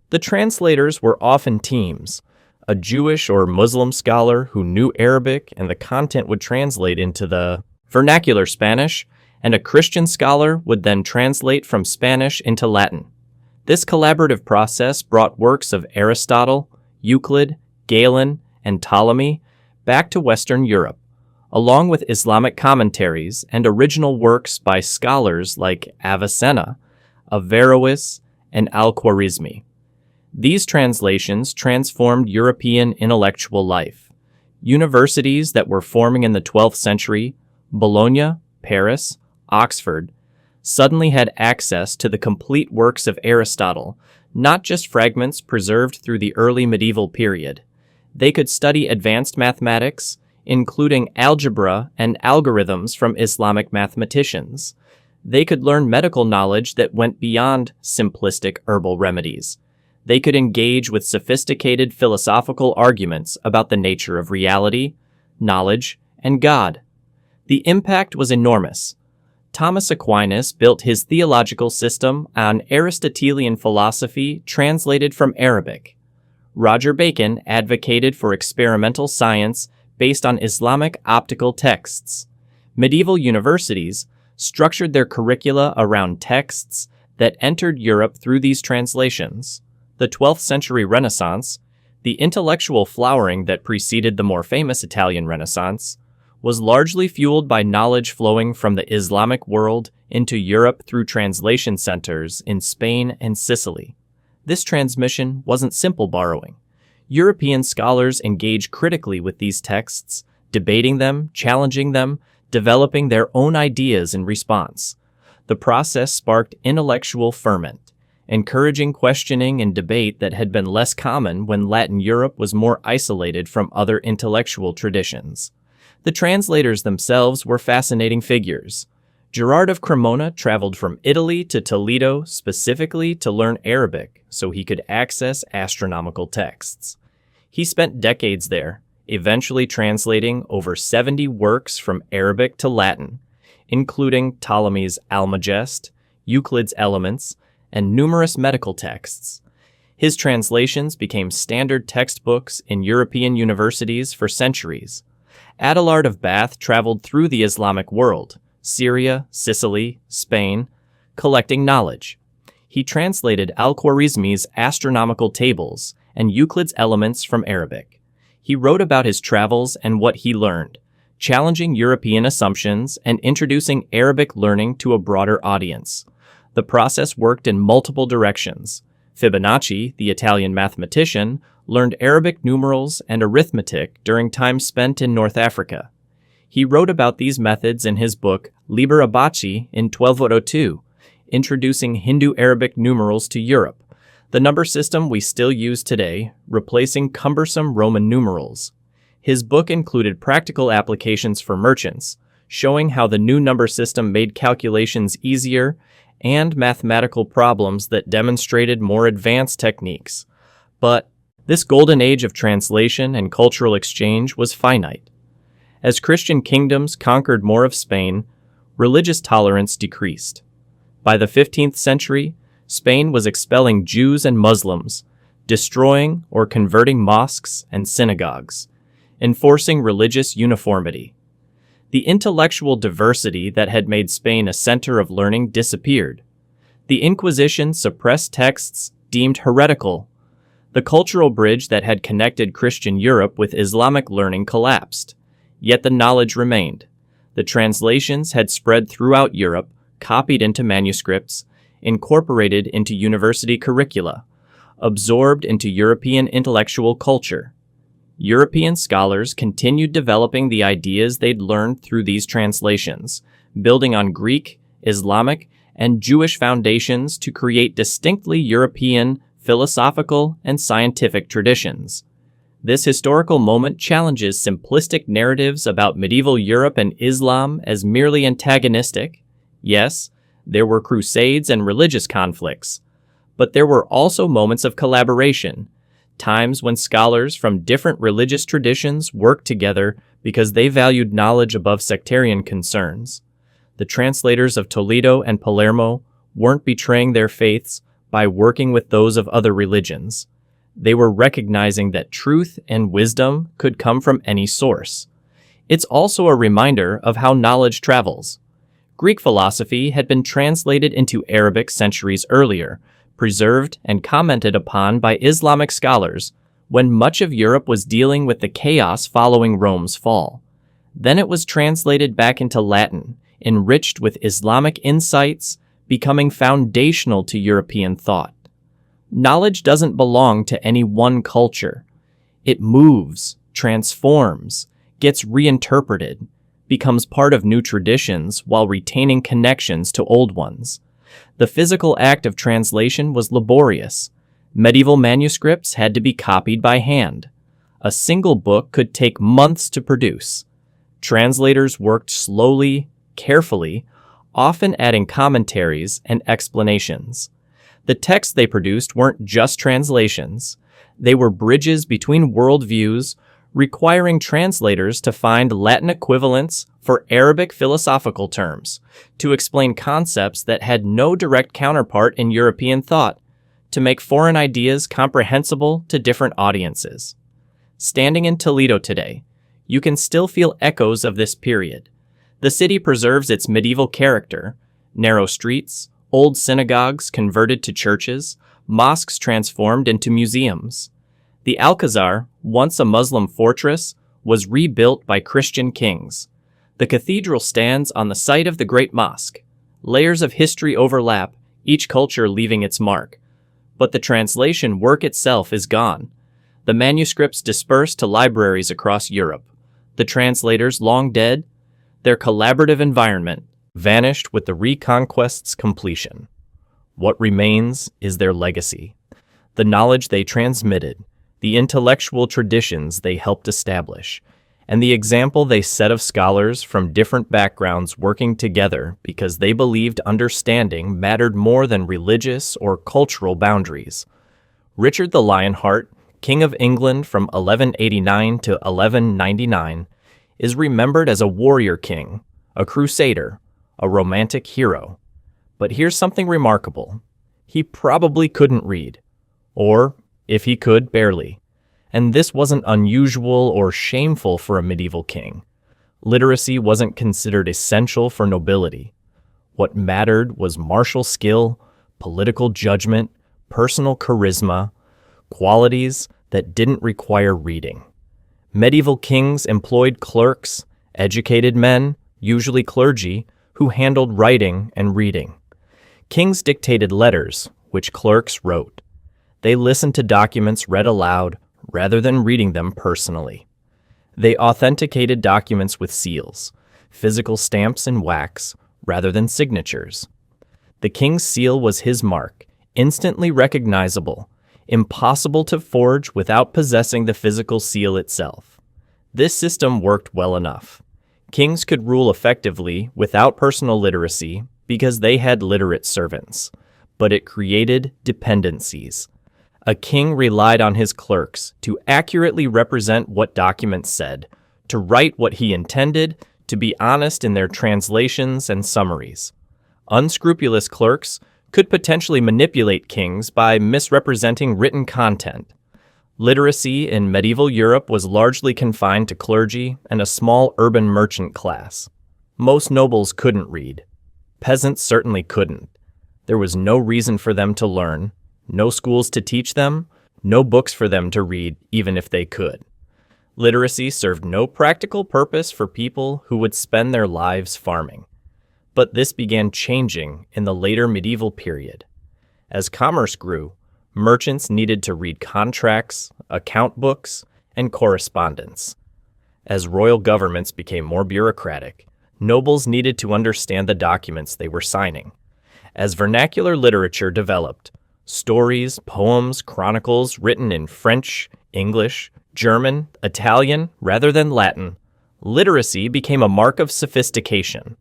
The translators were often teams, a Jewish or Muslim scholar who knew Arabic and the content would translate into the vernacular Spanish, and a Christian scholar would then translate from Spanish into Latin. This collaborative process brought works of Aristotle, Euclid, Galen, and Ptolemy back to Western Europe, along with Islamic commentaries and original works by scholars like Avicenna, Averroes, and Al-Khwarizmi. These translations transformed European intellectual life. Universities that were forming in the 12th century, Bologna, Paris, Oxford, suddenly had access to the complete works of Aristotle, not just fragments preserved through the early medieval period. They could study advanced mathematics, including algebra and algorithms from Islamic mathematicians. They could learn medical knowledge that went beyond simplistic herbal remedies. They could engage with sophisticated philosophical arguments about the nature of reality, knowledge, and God. The impact was enormous. Thomas Aquinas built his theological system on Aristotelian philosophy translated from Arabic. Roger Bacon advocated for experimental science based on Islamic optical texts. Medieval universities structured their curricula around texts that entered Europe through these translations. The 12th century Renaissance, the intellectual flowering that preceded the more famous Italian Renaissance, was largely fueled by knowledge flowing from the Islamic world into Europe through translation centers in Spain and Sicily. This transmission wasn't simple borrowing. European scholars engaged critically with these texts, debating them, challenging them, developing their own ideas in response. The process sparked intellectual ferment, encouraging questioning and debate that had been less common when Latin Europe was more isolated from other intellectual traditions. The translators themselves were fascinating figures. Gerard of Cremona traveled from Italy to Toledo specifically to learn Arabic so he could access astronomical texts. He spent decades there, eventually translating over 70 works from Arabic to Latin, including Ptolemy's Almagest, Euclid's Elements, and numerous medical texts. His translations became standard textbooks in European universities for centuries. Adelard of Bath traveled through the Islamic world, Syria, Sicily, Spain, collecting knowledge. He translated Al-Khwarizmi's astronomical tables and Euclid's Elements from Arabic. He wrote about his travels and what he learned, challenging European assumptions and introducing Arabic learning to a broader audience. The process worked in multiple directions. Fibonacci, the Italian mathematician, learned Arabic numerals and arithmetic during time spent in North Africa. He wrote about these methods in his book Liber Abaci in 1202, introducing Hindu-Arabic numerals to Europe, the number system we still use today, replacing cumbersome Roman numerals. His book included practical applications for merchants, showing how the new number system made calculations easier and mathematical problems that demonstrated more advanced techniques. But this golden age of translation and cultural exchange was finite. As Christian kingdoms conquered more of Spain, religious tolerance decreased. By the 15th century, Spain was expelling Jews and Muslims, destroying or converting mosques and synagogues, enforcing religious uniformity. The intellectual diversity that had made Spain a center of learning disappeared. The Inquisition suppressed texts deemed heretical. The cultural bridge that had connected Christian Europe with Islamic learning collapsed. Yet the knowledge remained. The translations had spread throughout Europe, copied into manuscripts, incorporated into university curricula, absorbed into European intellectual culture. European scholars continued developing the ideas they'd learned through these translations, building on Greek, Islamic, and Jewish foundations to create distinctly European philosophical and scientific traditions. This historical moment challenges simplistic narratives about medieval Europe and Islam as merely antagonistic. Yes, there were crusades and religious conflicts, but there were also moments of collaboration, times when scholars from different religious traditions worked together because they valued knowledge above sectarian concerns. The translators of Toledo and Palermo weren't betraying their faiths by working with those of other religions. They were recognizing that truth and wisdom could come from any source. It's also a reminder of how knowledge travels. Greek philosophy had been translated into Arabic centuries earlier, preserved and commented upon by Islamic scholars when much of Europe was dealing with the chaos following Rome's fall. Then it was translated back into Latin, enriched with Islamic insights, becoming foundational to European thought. Knowledge doesn't belong to any one culture. It moves, transforms, gets reinterpreted, becomes part of new traditions while retaining connections to old ones. The physical act of translation was laborious. Medieval manuscripts had to be copied by hand. A single book could take months to produce. Translators worked slowly, carefully, often adding commentaries and explanations. The texts they produced weren't just translations. They were bridges between worldviews, requiring translators to find Latin equivalents for Arabic philosophical terms, to explain concepts that had no direct counterpart in European thought, to make foreign ideas comprehensible to different audiences. Standing in Toledo today, you can still feel echoes of this period. The city preserves its medieval character: narrow streets, old synagogues converted to churches, mosques transformed into museums. The Alcazar, once a Muslim fortress, was rebuilt by Christian kings. The cathedral stands on the site of the Great Mosque. Layers of history overlap, each culture leaving its mark. But the translation work itself is gone. The manuscripts dispersed to libraries across Europe. The translators, long dead, their collaborative environment vanished with the Reconquest's completion. What remains is their legacy, the knowledge they transmitted, the intellectual traditions they helped establish, and the example they set of scholars from different backgrounds working together because they believed understanding mattered more than religious or cultural boundaries. Richard the Lionheart, King of England from 1189 to 1199, is remembered as a warrior king, a crusader, a romantic hero. But here's something remarkable. He probably couldn't read. Or, if he could, barely. And this wasn't unusual or shameful for a medieval king. Literacy wasn't considered essential for nobility. What mattered was martial skill, political judgment, personal charisma, qualities that didn't require reading. Medieval kings employed clerks, educated men, usually clergy, who handled writing and reading. Kings dictated letters, which clerks wrote. They listened to documents read aloud rather than reading them personally. They authenticated documents with seals, physical stamps and wax, rather than signatures. The king's seal was his mark, instantly recognizable, impossible to forge without possessing the physical seal itself. This system worked well enough. Kings could rule effectively without personal literacy because they had literate servants, but it created dependencies. A king relied on his clerks to accurately represent what documents said, to write what he intended, to be honest in their translations and summaries. Unscrupulous clerks could potentially manipulate kings by misrepresenting written content. Literacy in medieval Europe was largely confined to clergy and a small urban merchant class. Most nobles couldn't read. Peasants certainly couldn't. There was no reason for them to learn, no schools to teach them, no books for them to read, even if they could. Literacy served no practical purpose for people who would spend their lives farming. But this began changing in the later medieval period. As commerce grew, merchants needed to read contracts, account books, and correspondence. As royal governments became more bureaucratic, nobles needed to understand the documents they were signing. As vernacular literature developed, stories, poems, chronicles written in French, English, German, Italian, rather than Latin, literacy became a mark of sophistication.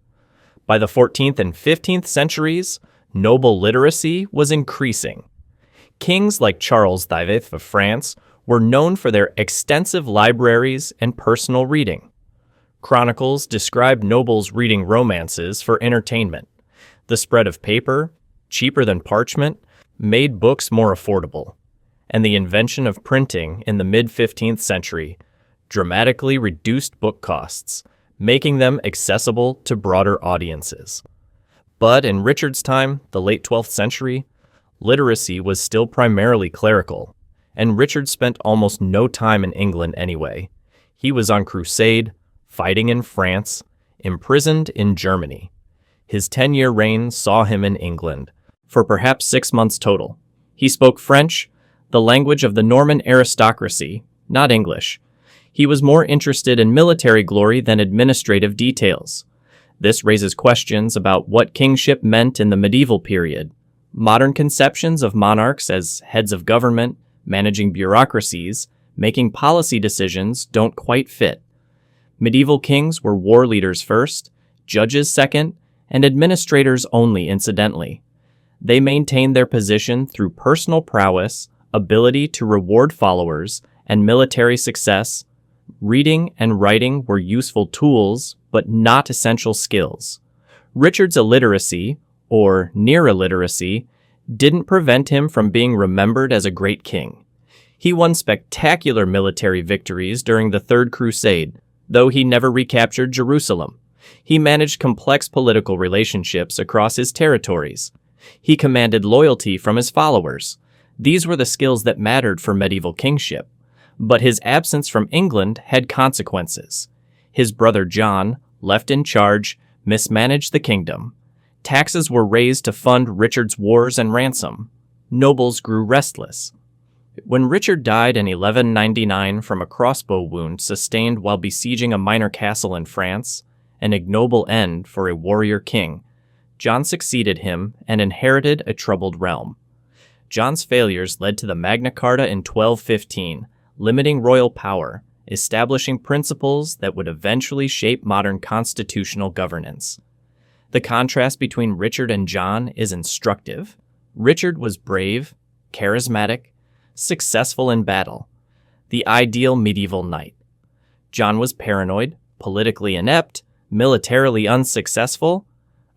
By the 14th and 15th centuries, noble literacy was increasing. Kings like Charles VIII of France were known for their extensive libraries and personal reading. Chronicles described nobles reading romances for entertainment. The spread of paper, cheaper than parchment, made books more affordable, and the invention of printing in the mid-15th century dramatically reduced book costs, making them accessible to broader audiences. But in Richard's time, the late 12th century, Literacy was still primarily clerical, and Richard spent almost no time in England anyway. He was on crusade, fighting in France, imprisoned in Germany. His 10-year reign saw him in England for perhaps 6 months total. He spoke French, the language of the Norman aristocracy, not English. He was more interested in military glory than administrative details. This raises questions about what kingship meant in the medieval period. Modern conceptions of monarchs as heads of government, managing bureaucracies, making policy decisions don't quite fit. Medieval kings were war leaders first, judges second, and administrators only incidentally. They maintained their position through personal prowess, ability to reward followers, and military success. Reading and writing were useful tools, but not essential skills. Richard's illiteracy, or near illiteracy, didn't prevent him from being remembered as a great king. He won spectacular military victories during the Third Crusade, though he never recaptured Jerusalem. He managed complex political relationships across his territories. He commanded loyalty from his followers. These were the skills that mattered for medieval kingship. But his absence from England had consequences. His brother John, left in charge, mismanaged the kingdom. Taxes were raised to fund Richard's wars and ransom. Nobles grew restless. When Richard died in 1199 from a crossbow wound sustained while besieging a minor castle in France, an ignoble end for a warrior king, John succeeded him and inherited a troubled realm. John's failures led to the Magna Carta in 1215, limiting royal power, establishing principles that would eventually shape modern constitutional governance. The contrast between Richard and John is instructive. Richard was brave, charismatic, successful in battle, the ideal medieval knight. John was paranoid, politically inept, militarily unsuccessful,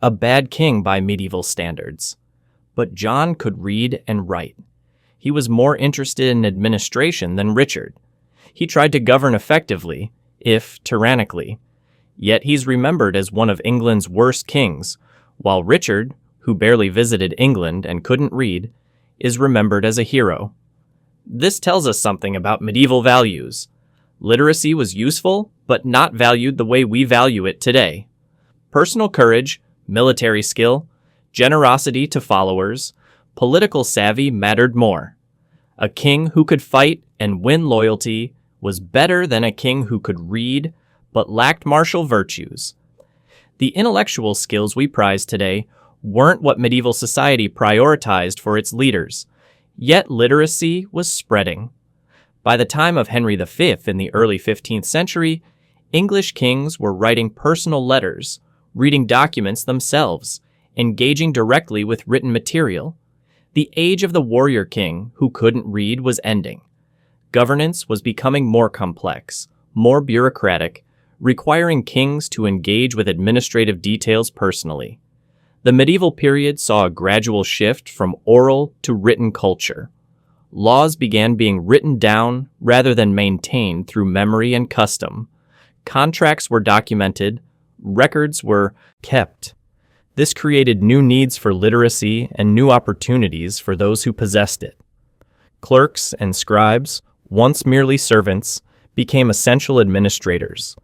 a bad king by medieval standards. But John could read and write. He was more interested in administration than Richard. He tried to govern effectively, if tyrannically. Yet he's remembered as one of England's worst kings, while Richard, who barely visited England and couldn't read, is remembered as a hero. This tells us something about medieval values. Literacy was useful, but not valued the way we value it today. Personal courage, military skill, generosity to followers, political savvy mattered more. A king who could fight and win loyalty was better than a king who could read but lacked martial virtues. The intellectual skills we prize today weren't what medieval society prioritized for its leaders, yet literacy was spreading. By the time of Henry V in the early 15th century, English kings were writing personal letters, reading documents themselves, engaging directly with written material. The age of the warrior king who couldn't read was ending. Governance was becoming more complex, more bureaucratic, requiring kings to engage with administrative details personally. The medieval period saw a gradual shift from oral to written culture. Laws began being written down rather than maintained through memory and custom. Contracts were documented, records were kept. This created new needs for literacy and new opportunities for those who possessed it. Clerks and scribes, once merely servants, became essential administrators.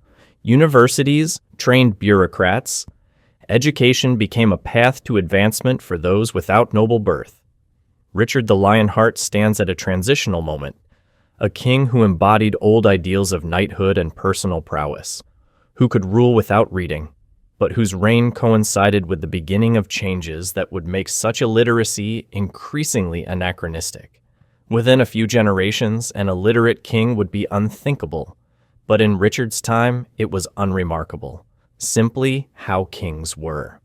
Universities trained bureaucrats. Education became a path to advancement for those without noble birth. Richard the Lionheart stands at a transitional moment, a king who embodied old ideals of knighthood and personal prowess, who could rule without reading, but whose reign coincided with the beginning of changes that would make such illiteracy increasingly anachronistic. Within a few generations, an illiterate king would be unthinkable, but in Richard's time, it was unremarkable, simply how kings were.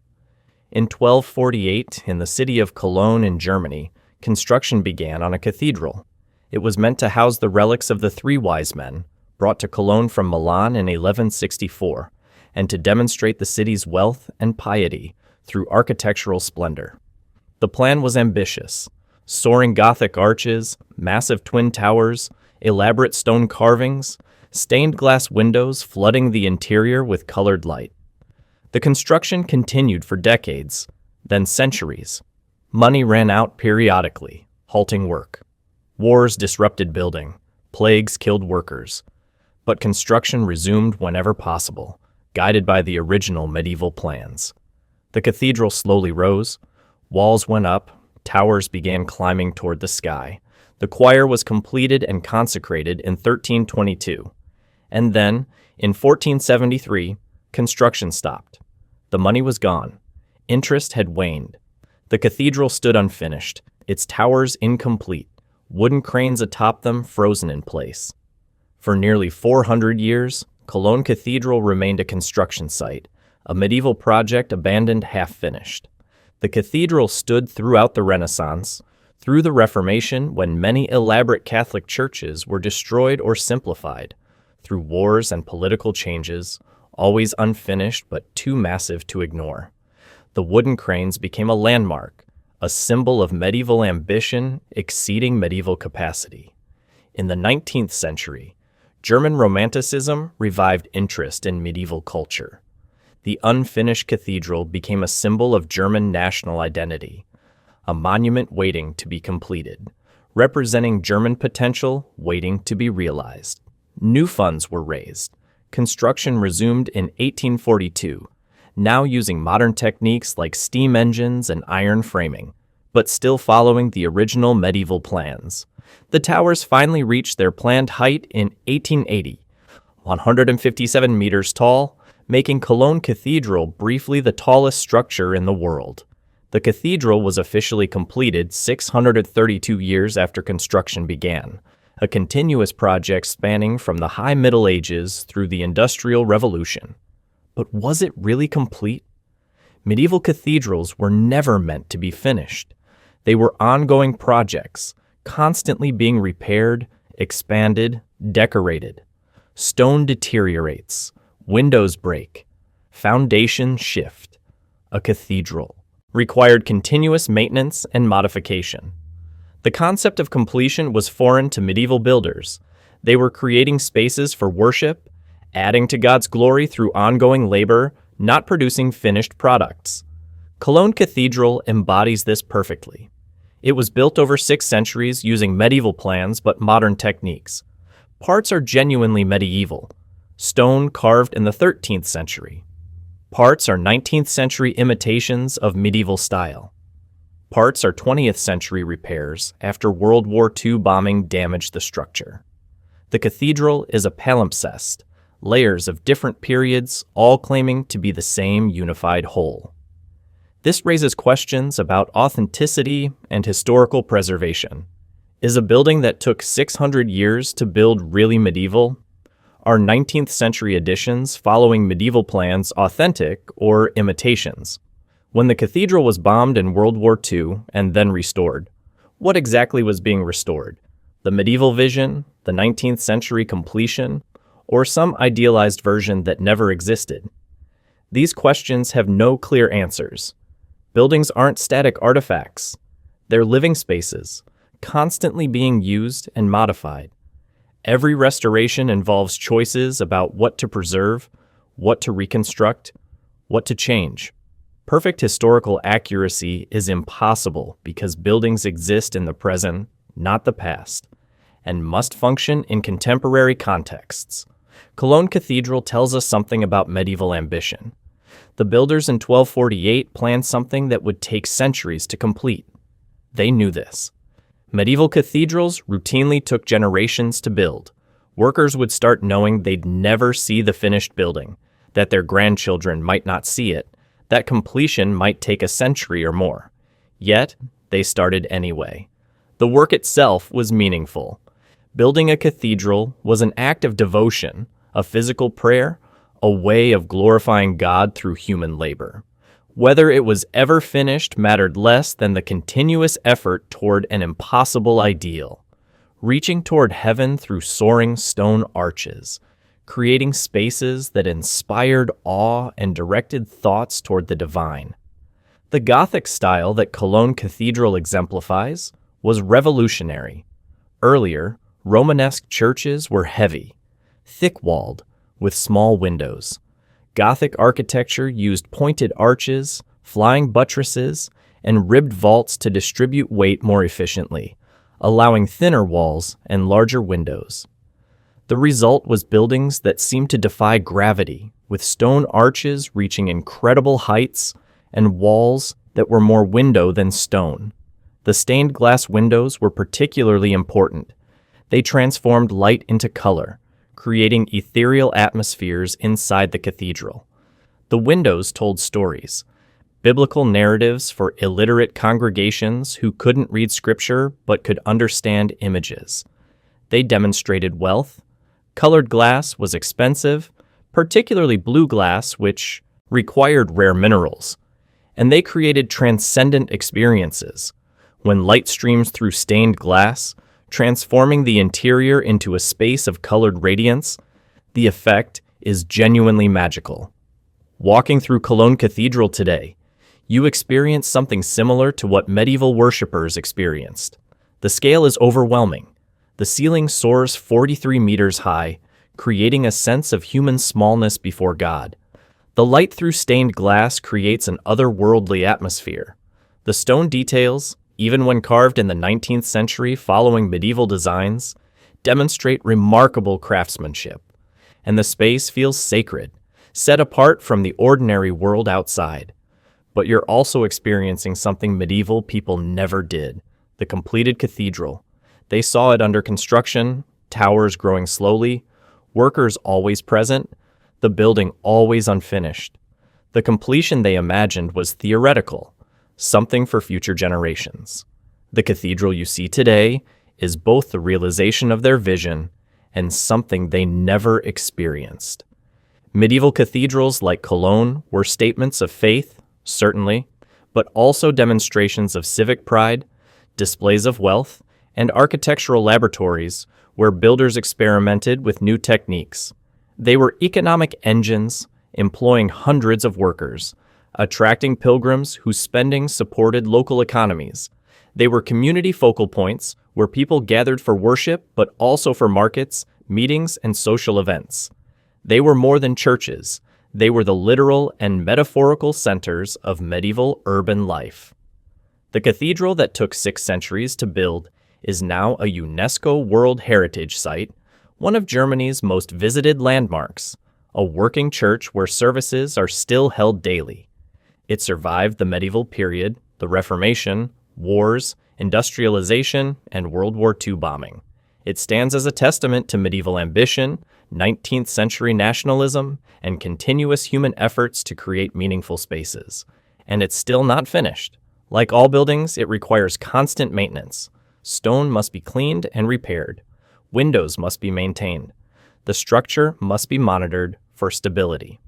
In 1248, in the city of Cologne in Germany, construction began on a cathedral. It was meant to house the relics of the three wise men, brought to Cologne from Milan in 1164, and to demonstrate the city's wealth and piety through architectural splendor. The plan was ambitious. Soaring Gothic arches, massive twin towers, elaborate stone carvings, stained glass windows flooding the interior with colored light. The construction continued for decades, then centuries. Money ran out periodically, halting work. Wars disrupted building. Plagues killed workers. But construction resumed whenever possible, guided by the original medieval plans. The cathedral slowly rose. Walls went up. Towers began climbing toward the sky. The choir was completed and consecrated in 1322. And then, in 1473, construction stopped. The money was gone. Interest had waned. The cathedral stood unfinished, its towers incomplete, wooden cranes atop them frozen in place. For nearly 400 years, Cologne Cathedral remained a construction site, a medieval project abandoned half-finished. The cathedral stood throughout the Renaissance, through the Reformation when many elaborate Catholic churches were destroyed or simplified, through wars and political changes, always unfinished but too massive to ignore. The wooden cranes became a landmark, a symbol of medieval ambition exceeding medieval capacity. In the 19th century, German Romanticism revived interest in medieval culture. The unfinished cathedral became a symbol of German national identity, a monument waiting to be completed, representing German potential waiting to be realized. New funds were raised. Construction resumed in 1842, now using modern techniques like steam engines and iron framing, but still following the original medieval plans. The towers finally reached their planned height in 1880, 157 meters tall, making Cologne Cathedral briefly the tallest structure in the world. The cathedral was officially completed 632 years after construction began, a continuous project spanning from the High Middle Ages through the Industrial Revolution. But was it really complete? Medieval cathedrals were never meant to be finished. They were ongoing projects, constantly being repaired, expanded, decorated. Stone deteriorates, windows break, foundations shift. A cathedral required continuous maintenance and modification. The concept of completion was foreign to medieval builders. They were creating spaces for worship, adding to God's glory through ongoing labor, not producing finished products. Cologne Cathedral embodies this perfectly. It was built over 6 centuries using medieval plans but modern techniques. Parts are genuinely medieval, stone carved in the 13th century. Parts are 19th century imitations of medieval style. Parts are 20th century repairs after World War II bombing damaged the structure. The cathedral is a palimpsest, layers of different periods, all claiming to be the same unified whole. This raises questions about authenticity and historical preservation. Is a building that took 600 years to build really medieval? Are 19th century additions following medieval plans authentic or imitations? When the cathedral was bombed in World War II and then restored, what exactly was being restored? The medieval vision, the 19th century completion, or some idealized version that never existed? These questions have no clear answers. Buildings aren't static artifacts. They're living spaces, constantly being used and modified. Every restoration involves choices about what to preserve, what to reconstruct, what to change. Perfect historical accuracy is impossible because buildings exist in the present, not the past, and must function in contemporary contexts. Cologne Cathedral tells us something about medieval ambition. The builders in 1248 planned something that would take centuries to complete. They knew this. Medieval cathedrals routinely took generations to build. Workers would start knowing they'd never see the finished building, that their grandchildren might not see it, that completion might take a century or more. Yet, they started anyway. The work itself was meaningful. Building a cathedral was an act of devotion, a physical prayer, a way of glorifying God through human labor. Whether it was ever finished mattered less than the continuous effort toward an impossible ideal, reaching toward heaven through soaring stone arches, creating spaces that inspired awe and directed thoughts toward the divine. The Gothic style that Cologne Cathedral exemplifies was revolutionary. Earlier, Romanesque churches were heavy, thick-walled, with small windows. Gothic architecture used pointed arches, flying buttresses, and ribbed vaults to distribute weight more efficiently, allowing thinner walls and larger windows. The result was buildings that seemed to defy gravity, with stone arches reaching incredible heights and walls that were more window than stone. The stained glass windows were particularly important. They transformed light into color, creating ethereal atmospheres inside the cathedral. The windows told stories, biblical narratives for illiterate congregations who couldn't read scripture but could understand images. They demonstrated wealth. Colored glass was expensive, particularly blue glass, which required rare minerals. And they created transcendent experiences. When light streams through stained glass, transforming the interior into a space of colored radiance, the effect is genuinely magical. Walking through Cologne Cathedral today, you experience something similar to what medieval worshippers experienced. The scale is overwhelming. The ceiling soars 43 meters high, creating a sense of human smallness before God. The light through stained glass creates an otherworldly atmosphere. The stone details, even when carved in the 19th century following medieval designs, demonstrate remarkable craftsmanship. And the space feels sacred, set apart from the ordinary world outside. But you're also experiencing something medieval people never did: the completed cathedral. They saw it under construction, towers growing slowly, workers always present, the building always unfinished. The completion they imagined was theoretical, something for future generations. The cathedral you see today is both the realization of their vision and something they never experienced. Medieval cathedrals like Cologne were statements of faith, certainly, but also demonstrations of civic pride, displays of wealth, and architectural laboratories where builders experimented with new techniques. They were economic engines, employing hundreds of workers, attracting pilgrims whose spending supported local economies. They were community focal points where people gathered for worship, but also for markets, meetings, and social events. They were more than churches. They were the literal and metaphorical centers of medieval urban life. The cathedral that took 6 centuries to build is now a UNESCO World Heritage Site, one of Germany's most visited landmarks, a working church where services are still held daily. It survived the medieval period, the Reformation, wars, industrialization, and World War II bombing. It stands as a testament to medieval ambition, 19th century nationalism, and continuous human efforts to create meaningful spaces. And it's still not finished. Like all buildings, it requires constant maintenance. Stone must be cleaned and repaired. Windows must be maintained. The structure must be monitored for stability.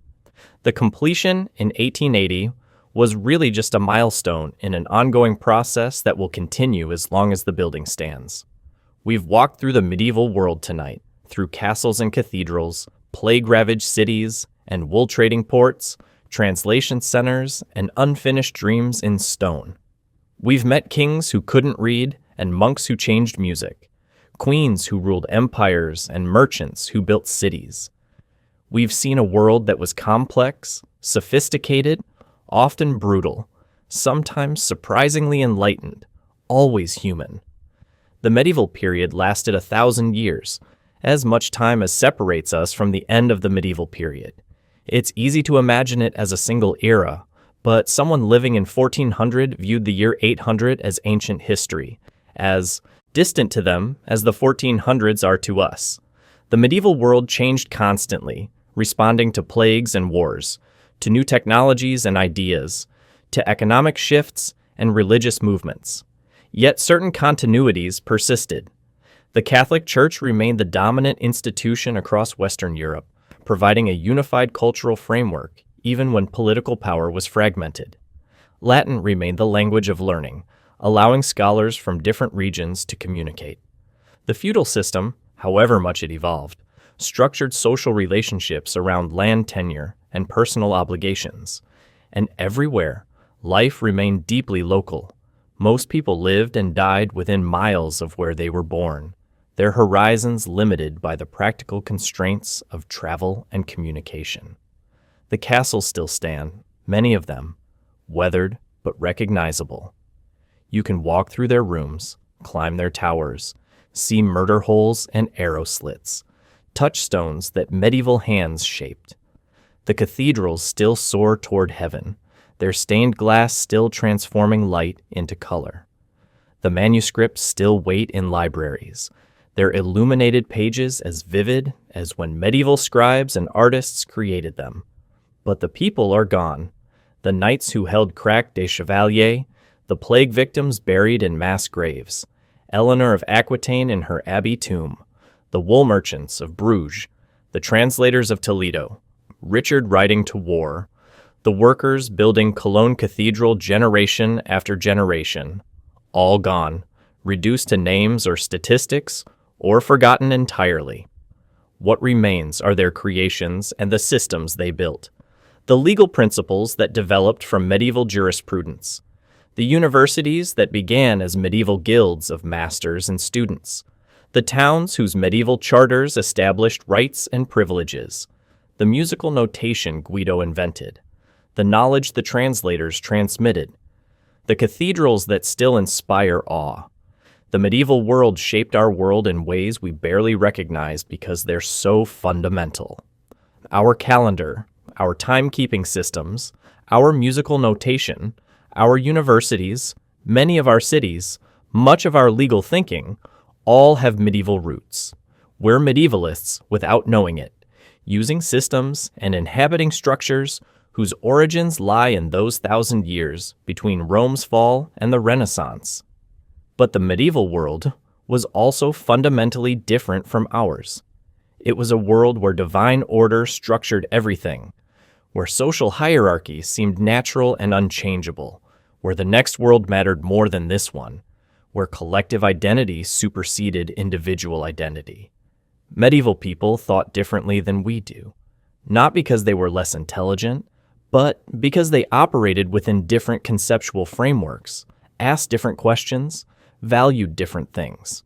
The completion in 1880 was really just a milestone in an ongoing process that will continue as long as the building stands. We've walked through the medieval world tonight, through castles and cathedrals, plague-ravaged cities and wool-trading ports, translation centers, and unfinished dreams in stone. We've met kings who couldn't read and monks who changed music, queens who ruled empires and merchants who built cities. We've seen a world that was complex, sophisticated, often brutal, sometimes surprisingly enlightened, always human. The medieval period lasted 1,000 years, as much time as separates us from the end of the medieval period. It's easy to imagine it as a single era, but someone living in 1400 viewed the year 800 as ancient history, as distant to them as the 1400s are to us. The medieval world changed constantly, responding to plagues and wars, to new technologies and ideas, to economic shifts and religious movements. Yet certain continuities persisted. The Catholic Church remained the dominant institution across Western Europe, providing a unified cultural framework even when political power was fragmented. Latin remained the language of learning, allowing scholars from different regions to communicate. The feudal system, however much it evolved, structured social relationships around land tenure and personal obligations, and everywhere, life remained deeply local. Most people lived and died within miles of where they were born, their horizons limited by the practical constraints of travel and communication. The castles still stand, many of them, weathered, but recognizable. You can walk through their rooms, climb their towers, see murder holes and arrow slits, touchstones that medieval hands shaped. The cathedrals still soar toward heaven, their stained glass still transforming light into color. The manuscripts still wait in libraries, their illuminated pages as vivid as when medieval scribes and artists created them. But the people are gone. The knights who held Crac des Chevaliers, the plague victims buried in mass graves, Eleanor of Aquitaine in her abbey tomb, the wool merchants of Bruges, the translators of Toledo, Richard riding to war, the workers building Cologne Cathedral generation after generation, all gone, reduced to names or statistics, or forgotten entirely. What remains are their creations and the systems they built, the legal principles that developed from medieval jurisprudence, the universities that began as medieval guilds of masters and students, the towns whose medieval charters established rights and privileges, the musical notation Guido invented, the knowledge the translators transmitted, the cathedrals that still inspire awe. The medieval world shaped our world in ways we barely recognize because they're so fundamental. Our calendar, our timekeeping systems, our musical notation, our universities, many of our cities, much of our legal thinking, all have medieval roots. We're medievalists without knowing it, using systems and inhabiting structures whose origins lie in those 1,000 years between Rome's fall and the Renaissance. But the medieval world was also fundamentally different from ours. It was a world where divine order structured everything, where social hierarchy seemed natural and unchangeable, where the next world mattered more than this one, where collective identity superseded individual identity. Medieval people thought differently than we do, not because they were less intelligent, but because they operated within different conceptual frameworks, asked different questions, valued different things.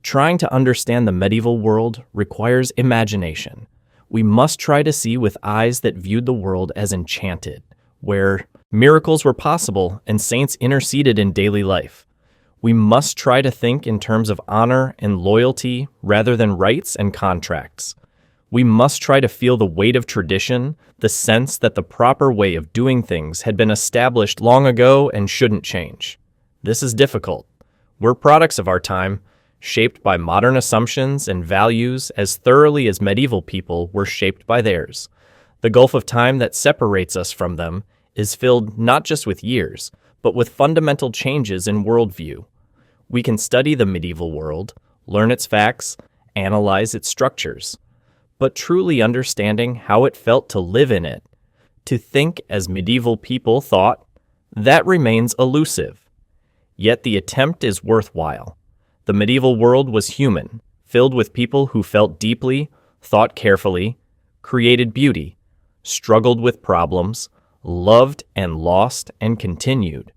Trying to understand the medieval world requires imagination. We must try to see with eyes that viewed the world as enchanted, where miracles were possible and saints interceded in daily life. We must try to think in terms of honor and loyalty rather than rights and contracts. We must try to feel the weight of tradition, the sense that the proper way of doing things had been established long ago and shouldn't change. This is difficult. We're products of our time, shaped by modern assumptions and values as thoroughly as medieval people were shaped by theirs. The gulf of time that separates us from them is filled not just with years, but with fundamental changes in worldview. We can study the medieval world, learn its facts, analyze its structures, but truly understanding how it felt to live in it, to think as medieval people thought, that remains elusive. Yet the attempt is worthwhile. The medieval world was human, filled with people who felt deeply, thought carefully, created beauty, struggled with problems, loved and lost and continued.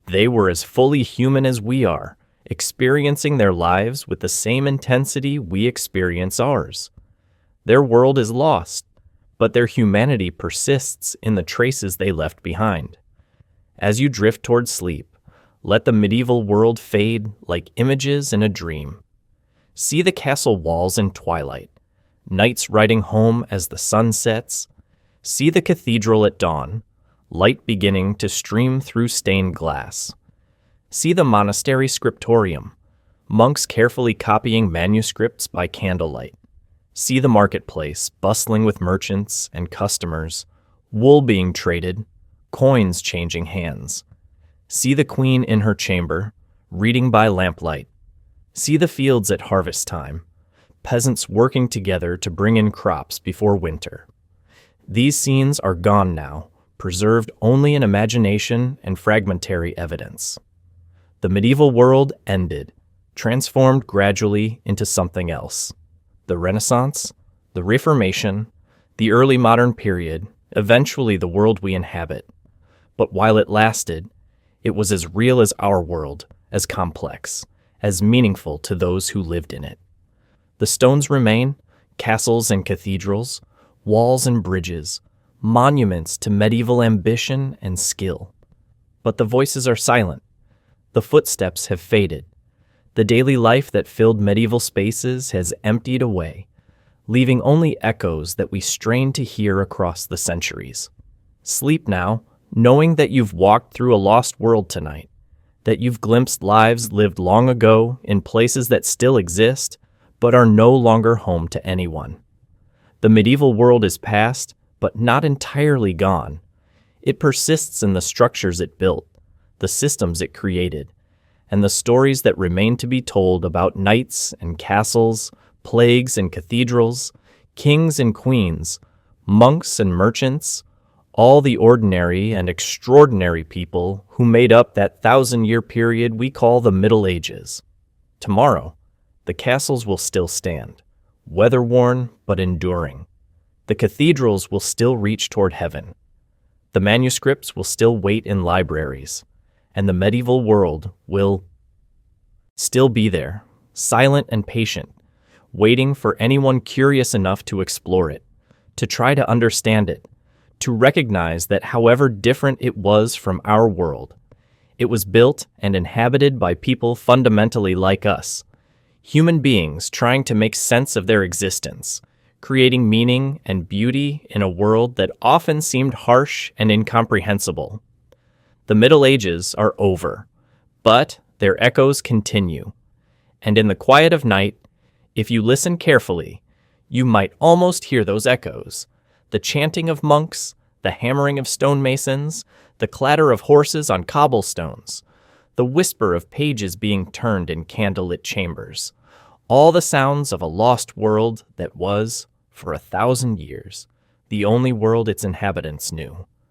They were as fully human as we are, experiencing their lives with the same intensity we experience ours. Their world is lost, but their humanity persists in the traces they left behind. As you drift toward sleep, let the medieval world fade like images in a dream. See the castle walls in twilight, knights riding home as the sun sets. See the cathedral at dawn, light beginning to stream through stained glass. See the monastery scriptorium, monks carefully copying manuscripts by candlelight. See the marketplace bustling with merchants and customers, wool being traded, coins changing hands. See the queen in her chamber, reading by lamplight. See the fields at harvest time, peasants working together to bring in crops before winter. These scenes are gone now, preserved only in imagination and fragmentary evidence. The medieval world ended, transformed gradually into something else. The Renaissance, the Reformation, the early modern period, eventually the world we inhabit. But while it lasted, it was as real as our world, as complex, as meaningful to those who lived in it. The stones remain, castles and cathedrals, walls and bridges, monuments to medieval ambition and skill. But the voices are silent. The footsteps have faded. The daily life that filled medieval spaces has emptied away, leaving only echoes that we strain to hear across the centuries. Sleep now, knowing that you've walked through a lost world tonight, that you've glimpsed lives lived long ago in places that still exist, but are no longer home to anyone. The medieval world is past, but not entirely gone. It persists in the structures it built, the systems it created, and the stories that remain to be told about knights and castles, plagues and cathedrals, kings and queens, monks and merchants, all the ordinary and extraordinary people who made up that 1,000-year period we call the Middle Ages. Tomorrow, the castles will still stand, weather-worn but enduring. The cathedrals will still reach toward heaven. The manuscripts will still wait in libraries, and the medieval world will still be there, silent and patient, waiting for anyone curious enough to explore it, to try to understand it, to recognize that however different it was from our world, it was built and inhabited by people fundamentally like us, human beings trying to make sense of their existence, creating meaning and beauty in a world that often seemed harsh and incomprehensible. The Middle Ages are over, but their echoes continue, and in the quiet of night, if you listen carefully, you might almost hear those echoes, the chanting of monks, the hammering of stonemasons, the clatter of horses on cobblestones, the whisper of pages being turned in candlelit chambers, all the sounds of a lost world that was, for 1,000 years, the only world its inhabitants knew.